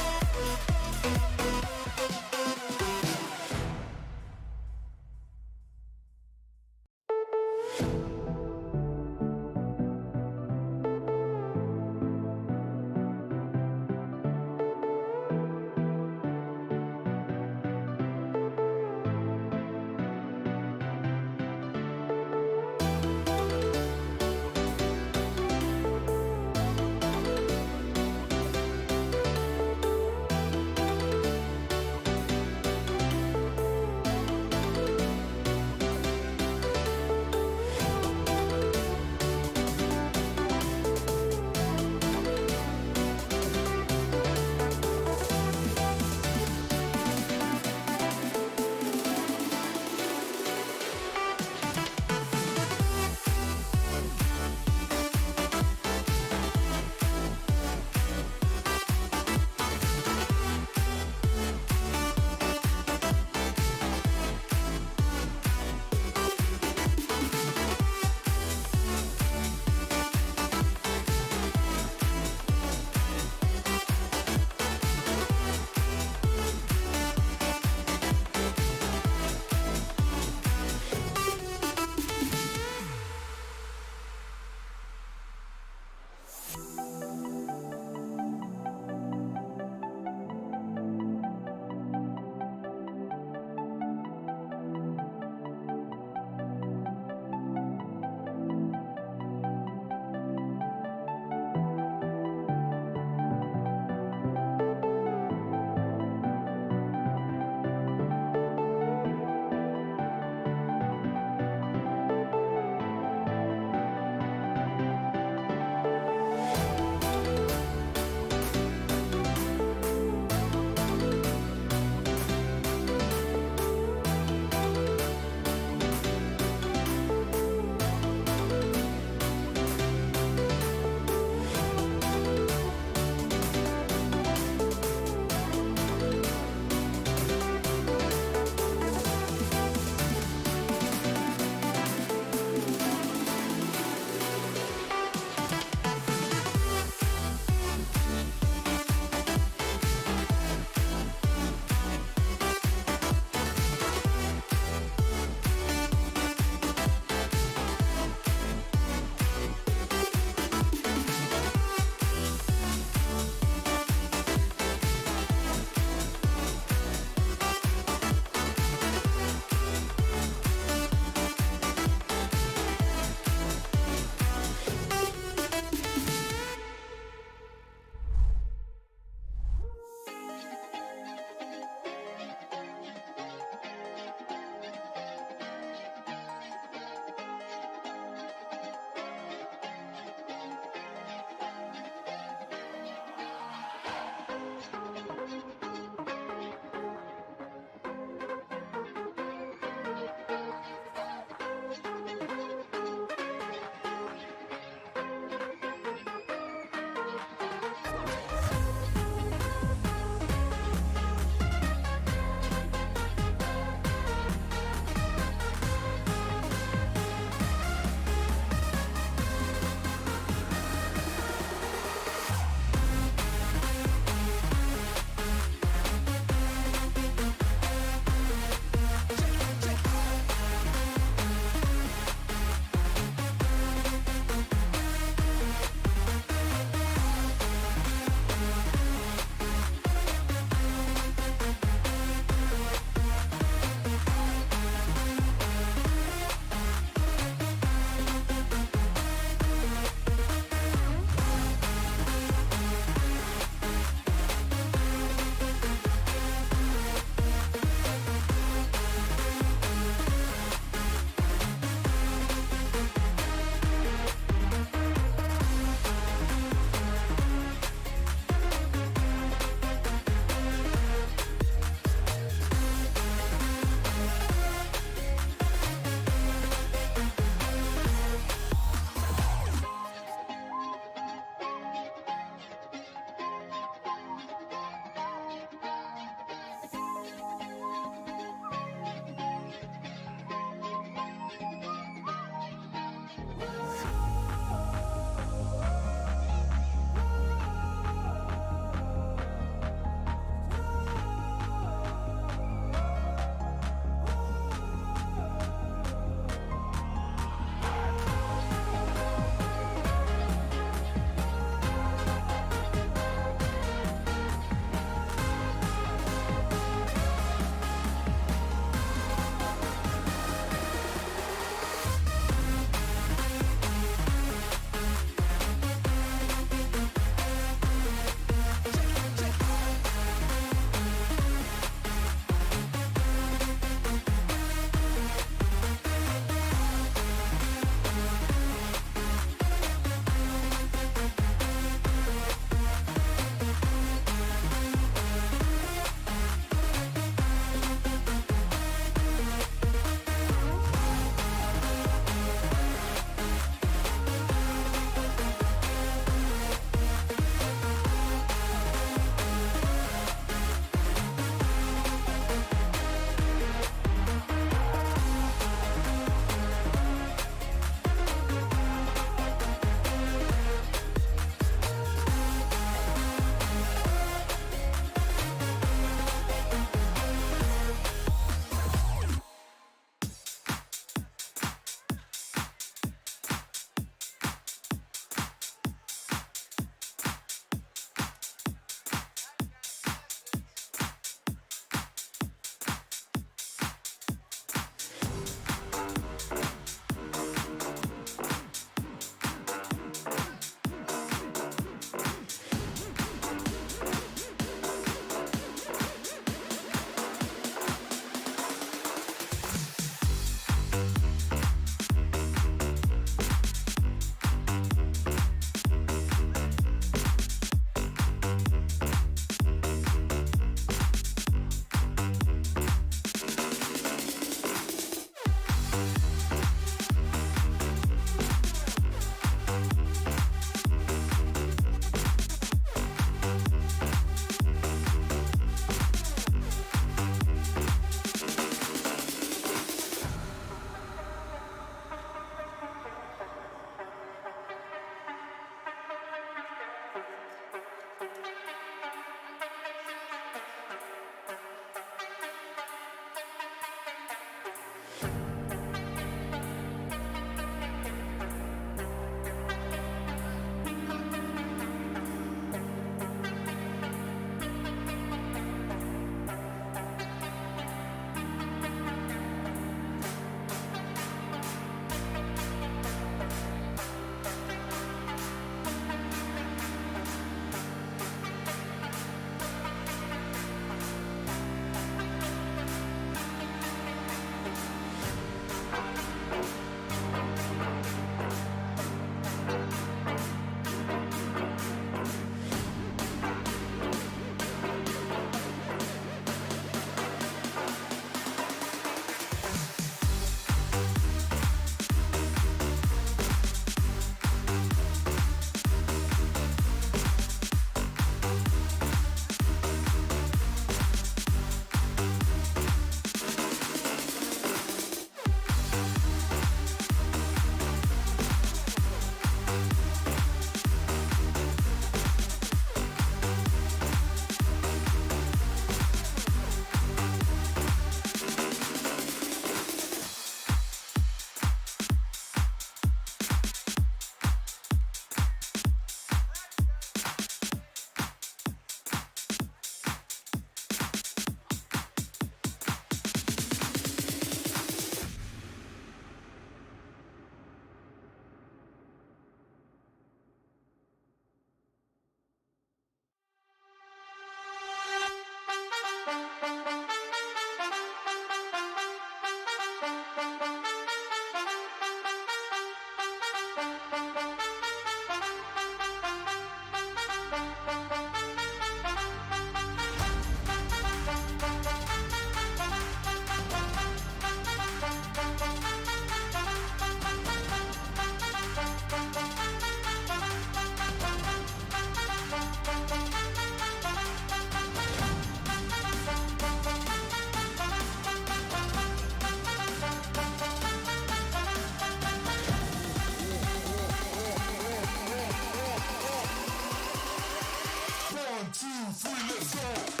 2, 3, let's go.